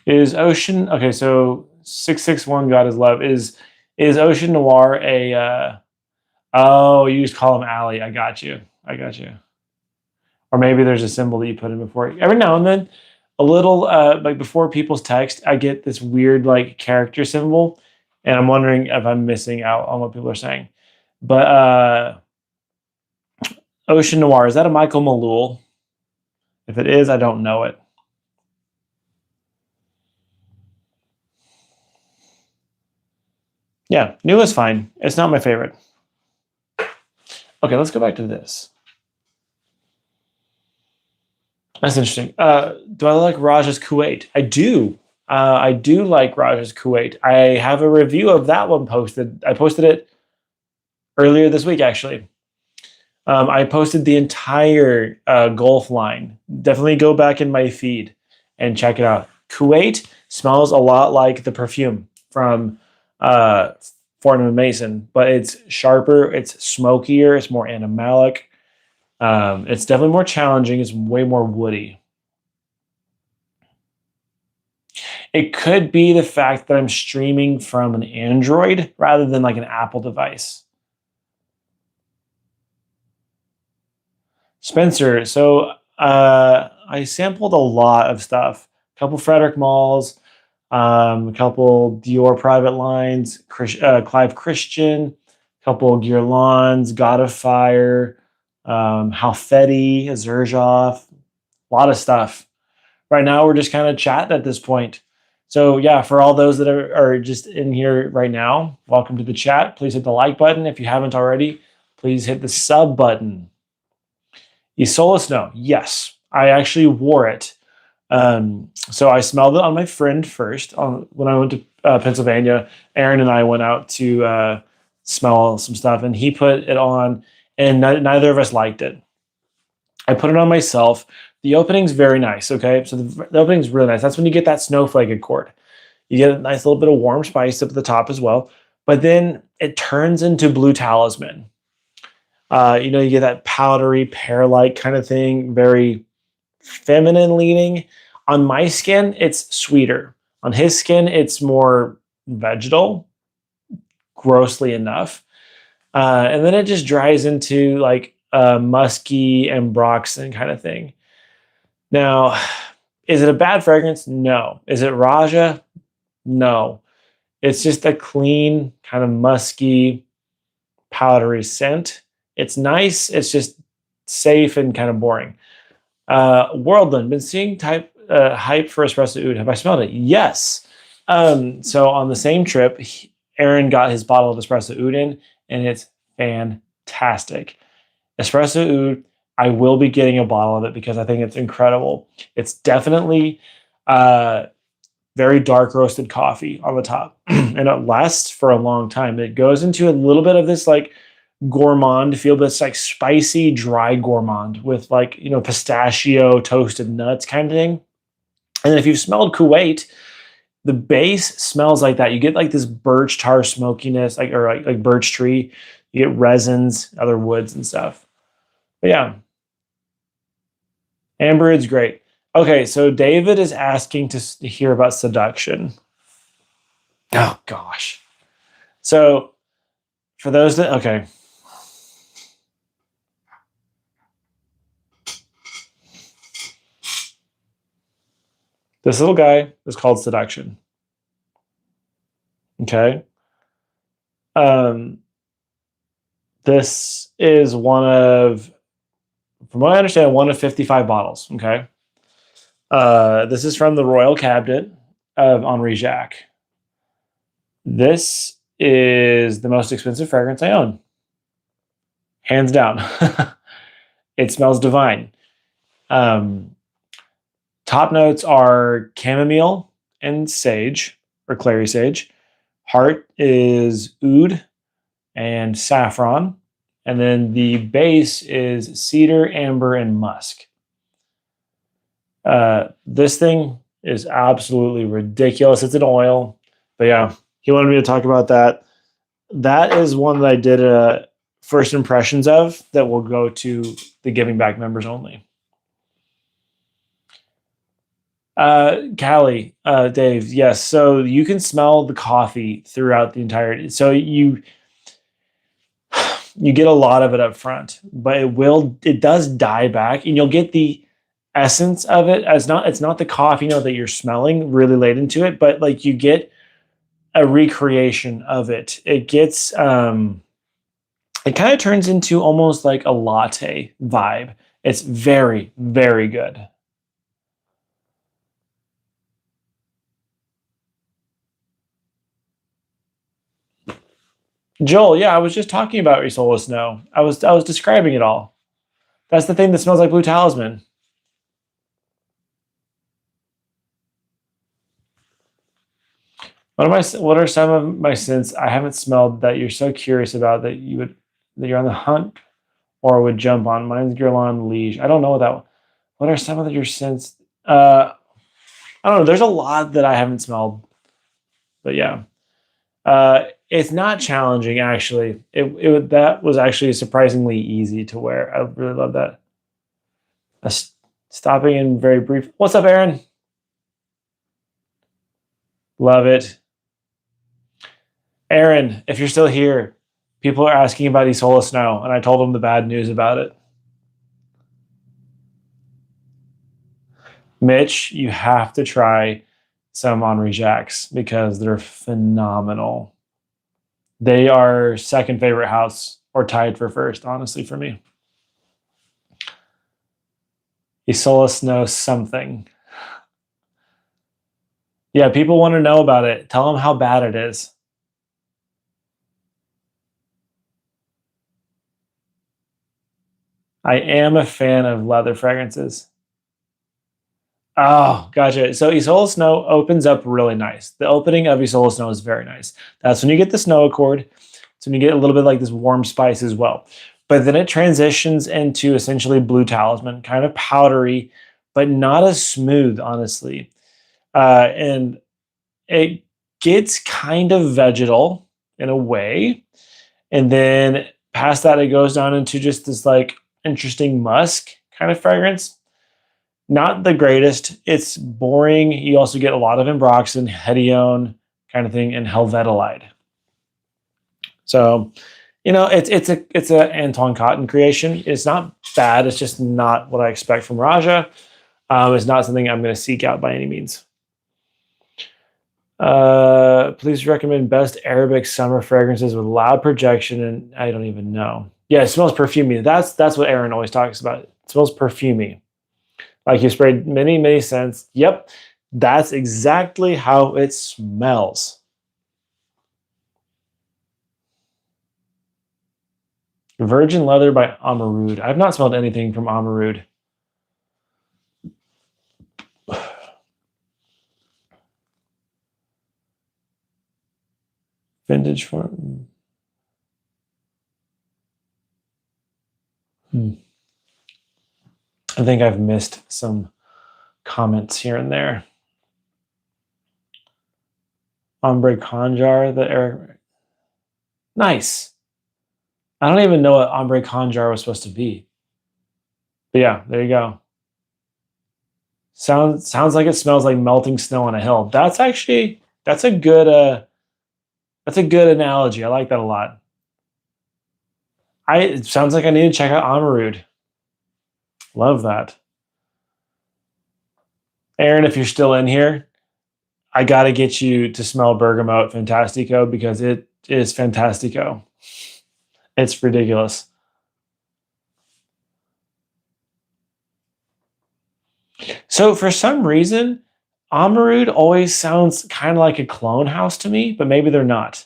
S1: Is Ocean okay? So 661 God is Love is Ocean Noir a? Oh, you just call him Allie. I got you. I got you. Or maybe there's a symbol that you put in before. Every now and then, a little like before people's text, I get this weird like character symbol, and I'm wondering if I'm missing out on what people are saying. But Ocean Noir, is that a Michael Malul? If it is, I don't know it. Yeah, new is fine. It's not my favorite. Okay, let's go back to this. That's interesting. Do I like Raj's Kuwait? I do. I do like Raj's Kuwait. I have a review of that one posted. I posted it earlier this week, actually. I posted the entire Gulf line. Definitely go back in my feed and check it out. Kuwait smells a lot like the perfume from Fortnum & Mason, but it's sharper, it's smokier, it's more animalic. It's definitely more challenging. It's way more woody. It could be the fact that I'm streaming from an Android rather than like an Apple device. Spencer, so I sampled a lot of stuff. A couple Frederick Malls, a couple Dior private lines, Clive Christian, a couple Guerlains, God of Fire, Halfeti, Zerjoff, a lot of stuff. Right now, we're just kind of chatting at this point. So yeah, for all those that are just in here right now, welcome to the chat. Please hit the like button. If you haven't already, please hit the sub button. Isola Snow, yes, I actually wore it. So I smelled it on my friend first. When I went to Pennsylvania, Aaron and I went out to smell some stuff, and he put it on, and neither of us liked it. I put it on myself. The opening's very nice, okay? So the opening's really nice. That's when you get that snowflake accord. You get a nice little bit of warm spice up at the top as well, but then it turns into Blue Talisman. You get that powdery, pear-like kind of thing, very feminine leaning. On my skin, it's sweeter. On his skin, it's more vegetal, grossly enough. And then it just dries into like musky and Ambroxan kind of thing. Now, is it a bad fragrance? No. Is it Raja? No. It's just a clean, kind of musky, powdery scent. It's nice. It's just safe and kind of boring. Worldland, been seeing hype for espresso oud. Have I smelled it? Yes. So on the same trip, Aaron got his bottle of espresso oud in, and it's fantastic. Espresso oud, I will be getting a bottle of it because I think it's incredible. It's definitely very dark roasted coffee on the top, and it lasts for a long time. It goes into a little bit of this like gourmand feel, but it's like spicy, dry gourmand with like, pistachio, toasted nuts kind of thing. And then if you've smelled Kuwait, the base smells like that. You get like this birch tar smokiness, like birch tree. You get resins, other woods and stuff. But yeah, amber is great. Okay, so David is asking to hear about seduction. Oh gosh. So for those that okay. This little guy is called seduction. Okay. This is from what I understand, one of 55 bottles. Okay. This is from the Royal Cabinet of Henri Jacques. This is the most expensive fragrance I own. Hands down. It smells divine. Top notes are chamomile and sage, or clary sage. Heart is oud and saffron. And then the base is cedar, amber, and musk. This thing is absolutely ridiculous. It's an oil. But yeah, he wanted me to talk about that. That is one that I did first impressions of that will go to the Giving Back members only. Callie, Dave, yes. So you can smell the coffee throughout the entirety. So you get a lot of it up front, but it does die back, and you'll get the essence of it. It's not the coffee note that you're smelling really late into it, but like you get a recreation of it. It gets it kind of turns into almost like a latte vibe. It's very, very good. Joel, yeah, I was just talking about Isola Snow. I was describing it all. That's the thing that smells like Blue Talisman. What are some of my scents I haven't smelled that you're so curious about that you're on the hunt or would jump on? Mine's Guerlain Liege. I don't know what are some of your scents? I don't know. There's a lot that I haven't smelled, but yeah. It's not challenging actually. That was actually surprisingly easy to wear. I really love that. Stopping in very brief. What's up, Aaron? Love it. Aaron, if you're still here, people are asking about Isola Snow, and I told them the bad news about it. Mitch, you have to try some Henri Jacques because they're phenomenal. They are second favorite house or tied for first, honestly, for me. Isola Snow something. Yeah, people want to know about it. Tell them how bad it is. I am a fan of leather fragrances. Oh, gotcha. So Isola Snow opens up really nice. The opening of Isola Snow is very nice. That's when you get the snow accord. So when you get a little bit like this warm spice as well. But then it transitions into essentially Blue Talisman, kind of powdery, but not as smooth, honestly. And it gets kind of vegetal in a way. And then past that, it goes down into just this like interesting musk kind of fragrance. Not the greatest. It's boring. You also get a lot of Ambroxan, Hedione kind of thing, and Helvetilide. So, it's a Antoine Cotton creation. It's not bad. It's just not what I expect from Raja. It's not something I'm going to seek out by any means. Please recommend best Arabic summer fragrances with loud projection, and I don't even know. Yeah, it smells perfumey. That's what Aaron always talks about. It smells perfumey. Like you sprayed many scents. Yep, that's exactly how it smells. Virgin Leather by Amarud. I've not smelled anything from Amarud. Vintage form. I think I've missed some comments here and there. Ombre Conjar, the Eric. Nice. I don't even know what Ombre Conjar was supposed to be. But yeah, there you go. Sounds like it smells like melting snow on a hill. That's a good analogy. I like that a lot. It sounds like I need to check out Amarud. Love that. Aaron, if you're still in here, I got to get you to smell Bergamote Fantastico because it is Fantastico. It's ridiculous. So for some reason, Amarud always sounds kind of like a clone house to me, but maybe they're not.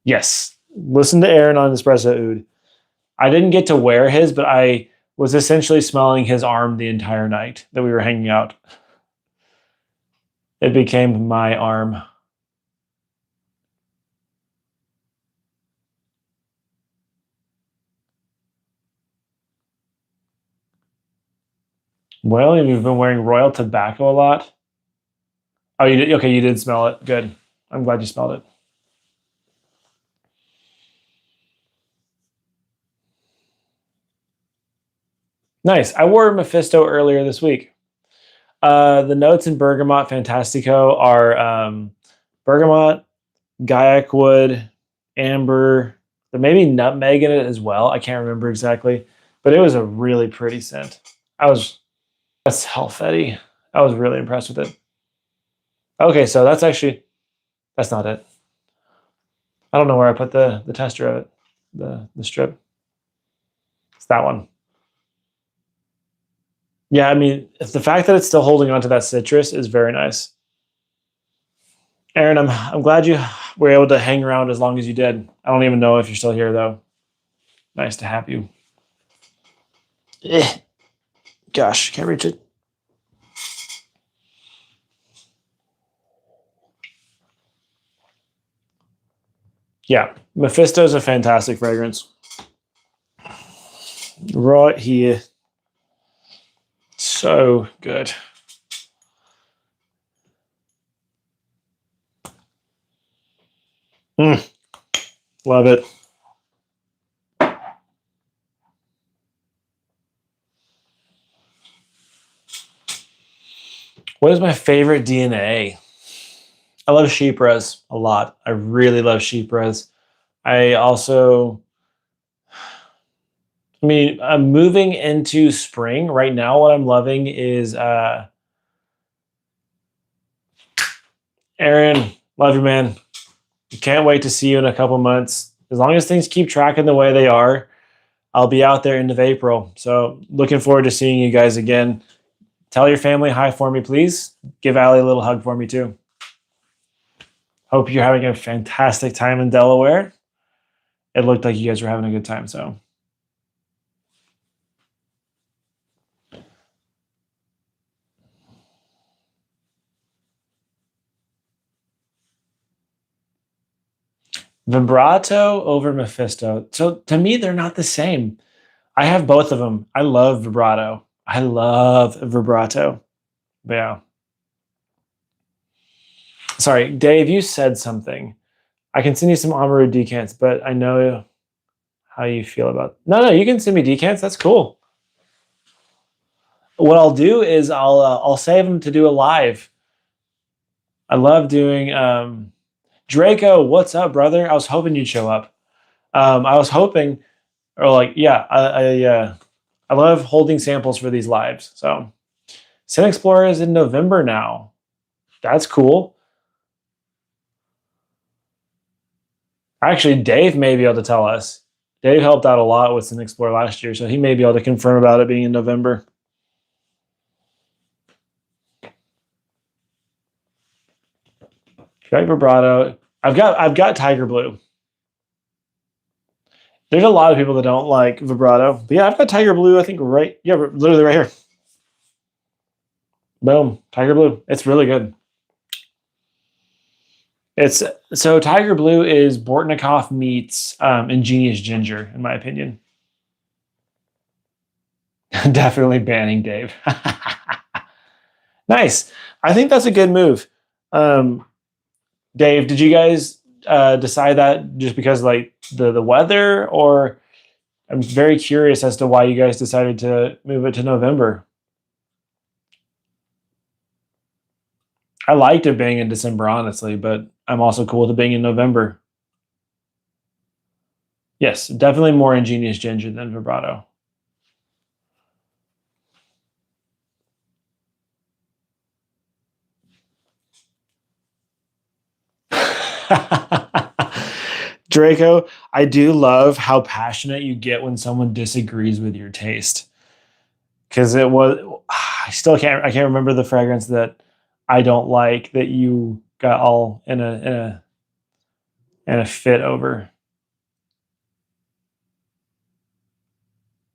S1: Yes. Listen to Aaron on Espresso Oud. I didn't get to wear his, but I was essentially smelling his arm the entire night that we were hanging out. It became my arm. Well, you've been wearing Royal Tobacco a lot. Oh, you did? Okay, you did smell it. Good. I'm glad you smelled it. Nice. I wore Mephisto earlier this week. The notes in Bergamote Fantastico are bergamot, Gaiac wood, amber. There may be nutmeg in it as well. I can't remember exactly, but it was a really pretty scent. That's Helfetti. I was really impressed with it. Okay, so that's not it. I don't know where I put the tester of it, the strip. It's that one. Yeah, I mean, the fact that it's still holding on to that citrus is very nice. Aaron, I'm glad you were able to hang around as long as you did. I don't even know if you're still here though. Nice to have you. Gosh, can't reach it. Yeah, Mephisto is a fantastic fragrance. Right here. So good. Love it. What is my favorite DNA? I love sheep res a lot. I really love sheep res. I'm moving into spring. Right now, what I'm loving is Aaron, love you, man. Can't wait to see you in a couple months. As long as things keep tracking the way they are, I'll be out there end of April. So looking forward to seeing you guys again. Tell your family hi for me, please. Give Allie a little hug for me, too. Hope you're having a fantastic time in Delaware. It looked like you guys were having a good time, so. Vibrato over Mephisto. So to me, they're not the same. I have both of them. I love vibrato. I love vibrato. But yeah. Sorry, Dave, you said something. I can send you some Amaru decants, but I know how you feel about. No, you can send me decants. That's cool. What I'll do is I'll save them to do a live. I love doing. Draco, what's up, brother? I was hoping you'd show up. I was hoping, or like, yeah, I love holding samples for these lives. So Scent Explorer is in November now. That's cool. Actually, Dave may be able to tell us. Dave helped out a lot with Scent Explorer last year, so he may be able to confirm about it being in November. Got vibrato. I've got Tiger Blue. There's a lot of people that don't like vibrato. But yeah, I've got Tiger Blue, I think literally right here. Boom, Tiger Blue. It's really good. So Tiger Blue is Bortnikoff meets Ingenious Ginger, in my opinion. Definitely banning Dave. Nice. I think that's a good move. Dave, did you guys decide that just because like the weather, or I'm very curious as to why you guys decided to move it to November? I liked it being in December, honestly, but I'm also cool with it being in November. Yes, definitely more Ingenious Ginger than vibrato. Draco, I do love how passionate you get when someone disagrees with your taste. Because I can't remember the fragrance that I don't like that you got all in a fit over.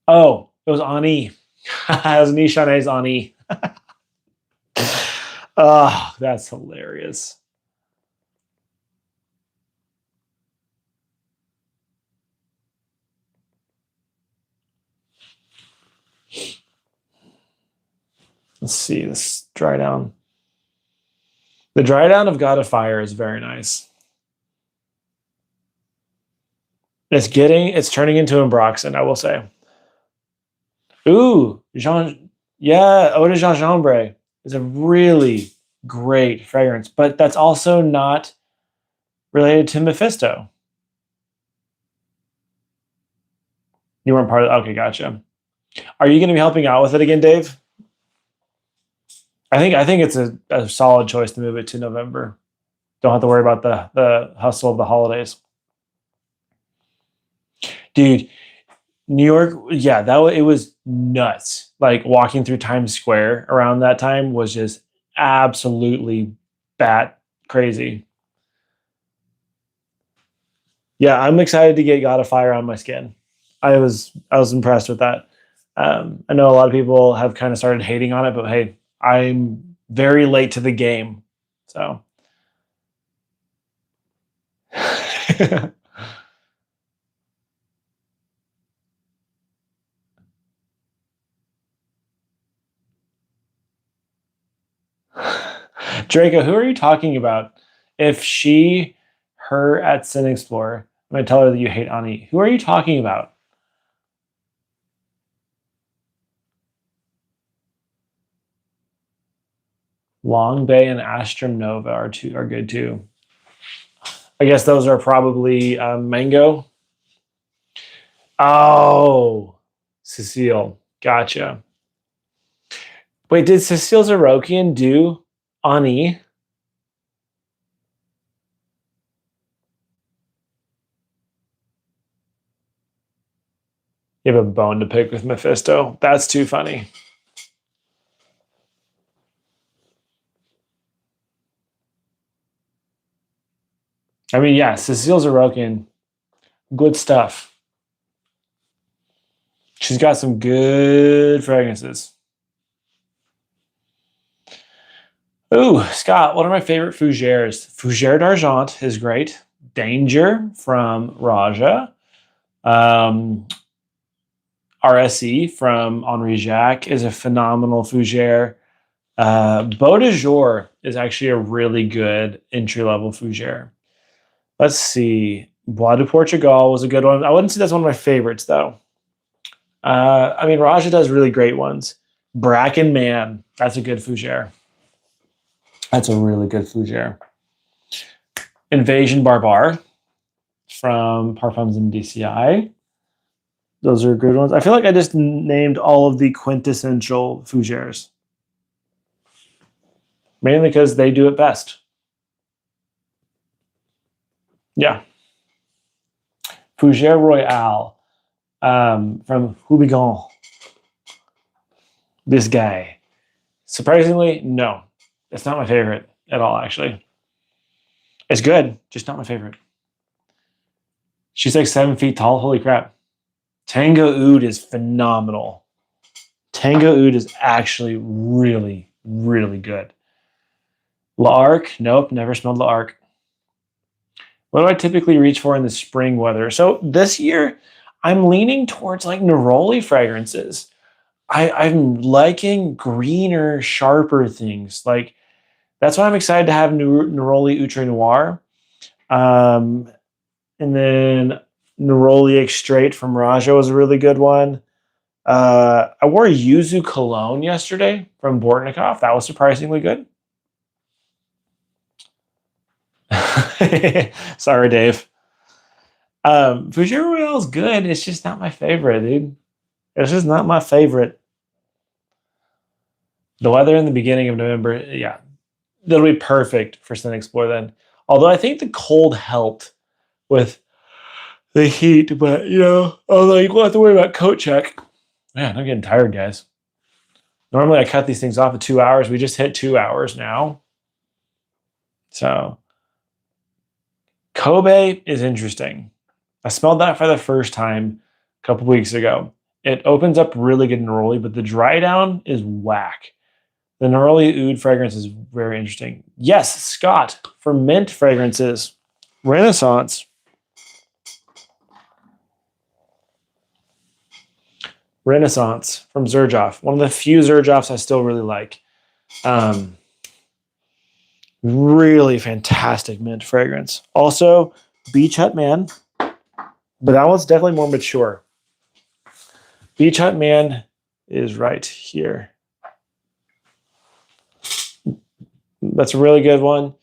S1: Oh, it was Ani. It was Nishane's Ani. Oh, that's hilarious. Let's see this dry down. The dry down of God of Fire is very nice. It's turning into Ambroxan, I will say. Ooh, Eau de Gingembre is a really great fragrance, but that's also not related to Mephisto. You weren't part of. Okay, gotcha. Are you going to be helping out with it again, Dave? I think it's a solid choice to move it to November. Don't have to worry about the hustle of the holidays. Dude, New York, yeah, it was nuts. Like walking through Times Square around that time was just absolutely bat crazy. Yeah, I'm excited to get God of Fire on my skin. I was impressed with that. I know a lot of people have kind of started hating on it, but hey, I'm very late to the game, so. Draco, who are you talking about? If her at Sin Explorer, I'm going to tell her that you hate Ani. Who are you talking about? Long Bay and Astrum Nova are good too. I guess those are probably mango. Oh, Cecile. Gotcha. Wait, did Cecile Zarokian do Ani? You have a bone to pick with Mephisto. That's too funny. I mean, yeah, Cecile Zarokian, good stuff. She's got some good fragrances. Ooh, Scott, one of my favorite fougères. Fougère d'Argent is great. Danger from Raja. RSE from Henri Jacques is a phenomenal fougère. Beau de Jour is actually a really good entry-level fougère. Let's see. Bois de Portugal was a good one. I wouldn't say that's one of my favorites, though. I mean, Raja does really great ones. Bracken Man, that's a good fougère. That's a really good fougère. Invasion Barbar from Parfums and DCI. Those are good ones. I feel like I just named all of the quintessential fougères. Mainly because they do it best. Yeah. Fougère Royale from Houbigant. This guy. Surprisingly, no. It's not my favorite at all, actually. It's good, just not my favorite. She's like 7 feet tall. Holy crap. Tango Oud is phenomenal. Tango Oud is actually really, really good. L'Arc, nope, never smelled L'Arc. What do I typically reach for in the spring weather? So this year, I'm leaning towards like neroli fragrances. I'm liking greener, sharper things. Like that's why I'm excited to have neroli Outre Noir. And then neroli Extrait from Raja was a really good one. I wore Yuzu Cologne yesterday from Bortnikov. That was surprisingly good. Sorry, Dave. Fougère Royale is good. It's just not my favorite, dude. It's just not my favorite. The weather in the beginning of November, yeah, that'll be perfect for Sun Explore then. Although I think the cold helped with the heat, but although you won't have to worry about coat check. Man, I'm getting tired, guys. Normally I cut these things off at 2 hours. We just hit 2 hours now. So Kobe is interesting. I smelled that for the first time a couple weeks ago. It opens up really good neroli, but the dry down is whack. The neroli oud fragrance is very interesting. Yes, Scott, for mint fragrances, Renaissance. Renaissance from Xerjoff. One of the few Xerjoffs I still really like. Really fantastic mint fragrance. Also, Beach Hut Man, but that one's definitely more mature. Beach Hut Man is right here. That's a really good one.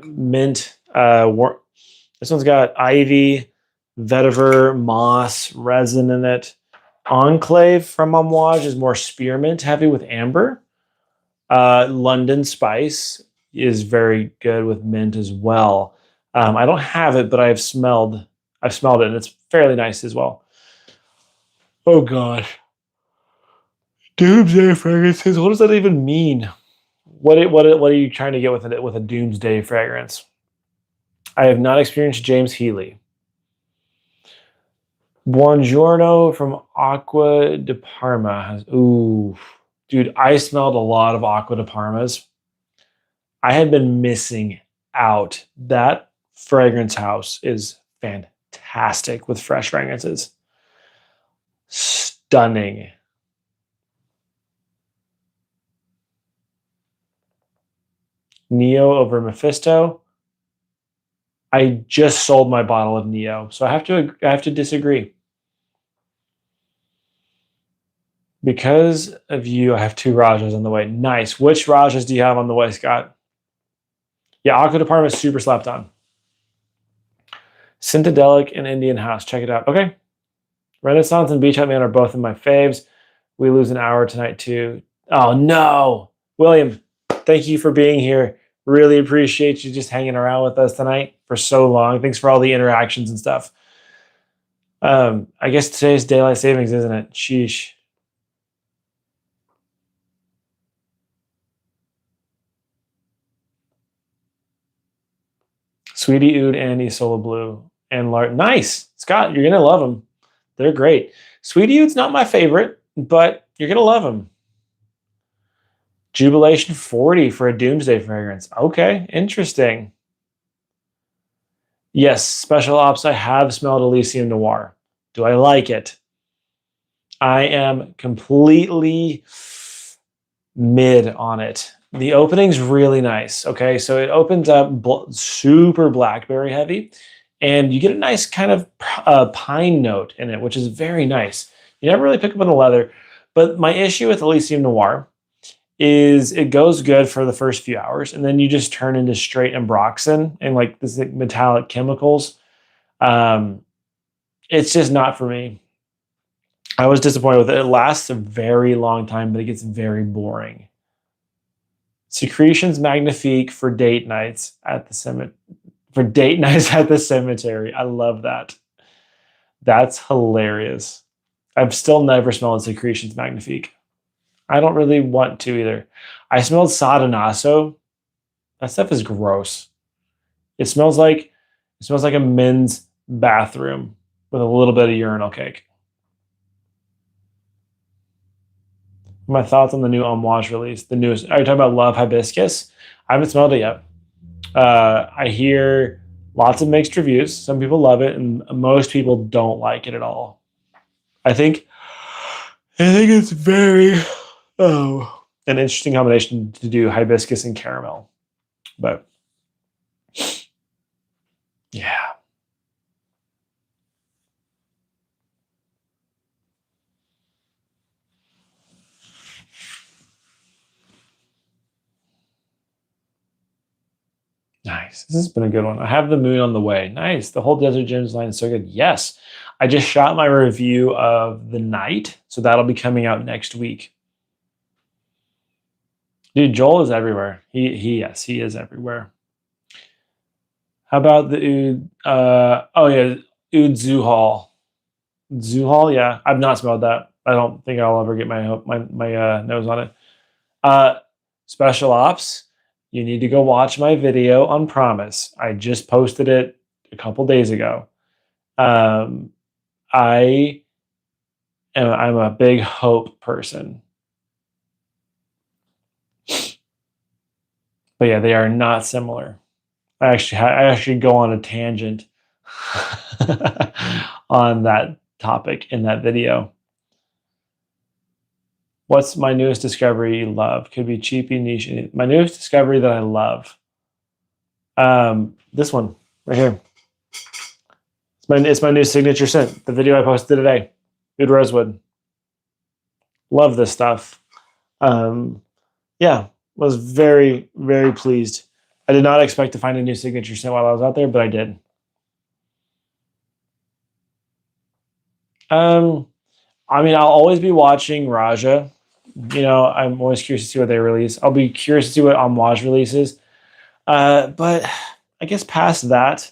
S1: Mint. This one's got ivy, vetiver, moss, resin in it. Enclave from Amouage is more spearmint heavy with amber. London Spice is very good with mint as well. I don't have it, but I've smelled it, and it's fairly nice as well. Oh gosh. Doomsday fragrances. What does that even mean? What are you trying to get with a doomsday fragrance? I have not experienced James Healy. Buongiorno from Acqua di Parma. Ooh, dude, I smelled a lot of Acqua di Parmas. I had been missing out. That fragrance house is fantastic with fresh fragrances. Stunning. Neo over Mephisto. I just sold my bottle of Neo, so I have to disagree. Because of you, I have 2 Rajas on the way. Nice. Which Rajas do you have on the way, Scott? Yeah, Acqua di Parma is super slapped on. Cintadelic and Indian House. Check it out. Okay. Renaissance and Beach Hut Man are both in my faves. We lose an hour tonight, too. Oh, no. William, thank you for being here. Really appreciate you just hanging around with us tonight for so long. Thanks for all the interactions and stuff. I guess today's daylight savings, isn't it? Sheesh. Sweetie Oud and Isola Blue and nice. Scott, you're going to love them. They're great. Sweetie Oud's not my favorite, but you're going to love them. Jubilation 40 for a Doomsday fragrance. Okay, interesting. Yes, Special Ops, I have smelled Elysium Noir. Do I like it? I am completely mid on it. The opening's really nice. Okay, so it opens up super blackberry heavy, and you get a nice kind of pine note in it, which is very nice. You never really pick up on the leather, but my issue with Elysium Noir is it goes good for the first few hours, and then you just turn into straight ambroxan and like this metallic chemicals. It's just not for me. I was disappointed with it. It lasts a very long time, but it gets very boring. Secretions Magnifique for date nights at the cemetery. For date nights at the cemetery. I love that. That's hilarious. I've still never smelled Secretions Magnifique. I don't really want to either. I smelled Sadanaso. That stuff is gross. It smells like a men's bathroom with a little bit of urinal cake. My thoughts on the new Amouage release, the newest. Are you talking about Love Hibiscus? I haven't smelled it yet. I hear lots of mixed reviews. Some people love it, and most people don't like it at all. I think it's very an interesting combination to do hibiscus and caramel. But yeah. Nice. This has been a good one. I have the moon on the way. Nice. The whole Desert Gems line is so good. Yes. I just shot my review of the night, so that'll be coming out next week. Dude, Joel is everywhere. He is everywhere. How about the Oud? Oud Zuhal. Zuhal, yeah. I've not smelled that. I don't think I'll ever get my nose on it. Special Ops, you need to go watch my video on Promise. I just posted it a couple days ago. I'm a big Hope person. But yeah, they are not similar. I actually go on a tangent on that topic in that video. What's my newest discovery you love? Could be cheapy, niche. My newest discovery that I love. This one right here. It's my new signature scent. The video I posted today. Good Rosewood. Love this stuff. Yeah, was very, very pleased. I did not expect to find a new signature scent while I was out there, but I did. I'll always be watching Raja. I'm always curious to see what they release. I'll be curious to see what Amouage releases. But I guess past that,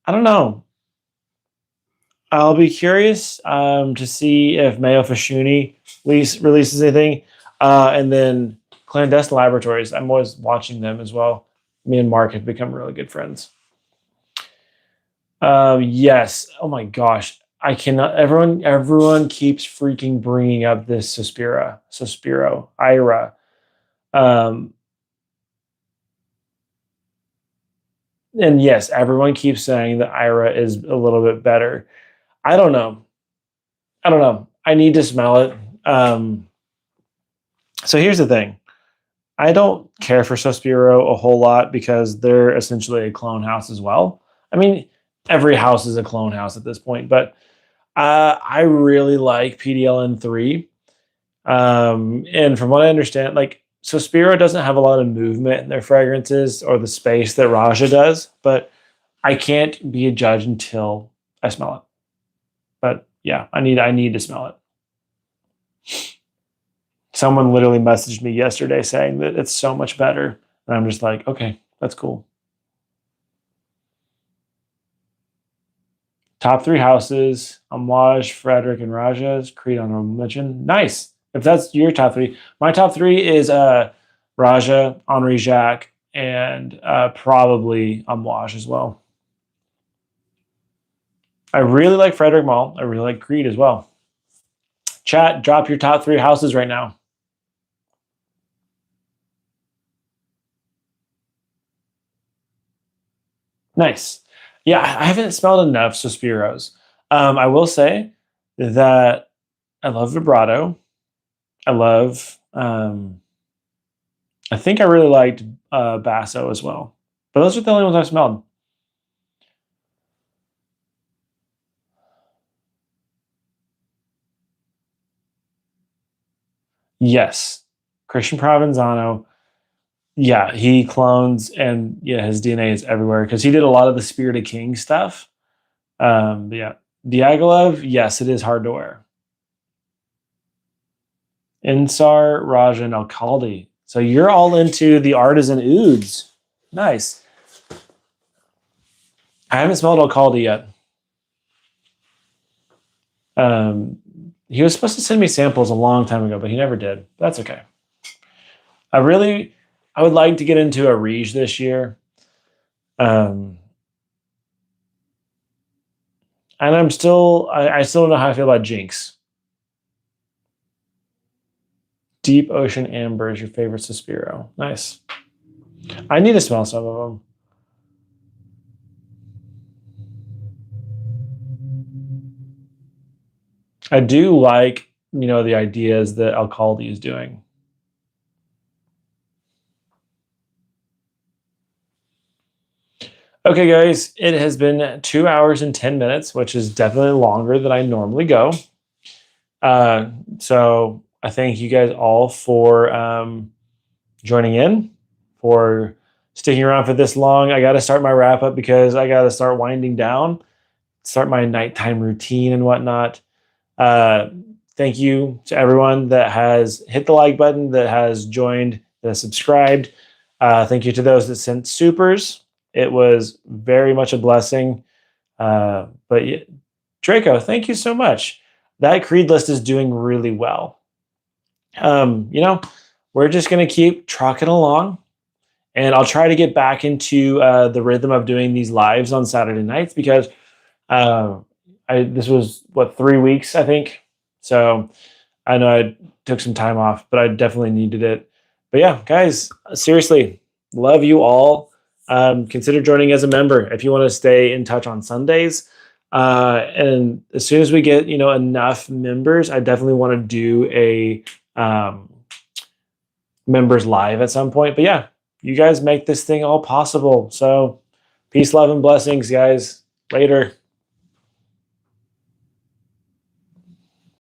S1: I don't know. I'll be curious to see if Mayo Fashuni releases anything. And then Clandestine Laboratories. I'm always watching them as well. Me and Mark have become really good friends. Yes. Oh my gosh. I cannot. Everyone keeps freaking bringing up this Suspiro, Ira. And yes, everyone keeps saying that Ira is a little bit better. I don't know. I need to smell it. So here's the thing. I don't care for Suspiro a whole lot because they're essentially a clone house as well. I mean, every house is a clone house at this point, but I really like PDLN3. And from what I understand, Suspiro doesn't have a lot of movement in their fragrances or the space that Raja does, but I can't be a judge until I smell it. But yeah, I need to smell it. Someone literally messaged me yesterday saying that it's so much better. And I'm just like, okay, that's cool. Top 3 houses, Amouage, Frederick, and Raja's. Creed honorable mention. Nice. If that's your top 3. My top 3 is Raja, Henri Jacques, and probably Amouage as well. I really like Frederick Malle. I really like Creed as well. Chat, drop your top 3 houses right now. Nice. Yeah, I haven't smelled enough Suspiros. I will say that I love Vibrato. I think I really liked Basso as well. But those are the only ones I've smelled. Yes. Christian Provenzano. Yeah, he clones, and yeah, his DNA is everywhere because he did a lot of the Spirit of King stuff. Yeah, Diaghilev, yes, it is hard to wear. Insar, Rajan, Alcalde. So you're all into the artisan ouds. Nice. I haven't smelled Alcalde yet. He was supposed to send me samples a long time ago, but he never did. That's okay. I would like to get into a Riege this year. And I still don't know how I feel about Jinx. Deep Ocean Amber is your favorite Suspiro. Nice. I need to smell some of them. I do like, the ideas that Alcalde is doing. Okay, guys, it has been 2 hours and 10 minutes, which is definitely longer than I normally go. So I thank you guys all for joining in, for sticking around for this long. I got to start my wrap up because I got to start winding down, start my nighttime routine and whatnot. Thank you to everyone that has hit the like button, that has joined, that has subscribed. Thank you to those that sent supers. It was very much a blessing. But Draco, thank you so much. That Creed list is doing really well. We're just going to keep trucking along. And I'll try to get back into the rhythm of doing these lives on Saturday nights because this was, 3 weeks, I think. So I know I took some time off, but I definitely needed it. But yeah, guys, seriously, love you all. Consider joining as a member if you want to stay in touch on Sundays. And as soon as we get, enough members, I definitely want to do a members live at some point. But yeah, you guys make this thing all possible. So peace, love, and blessings, guys. Later.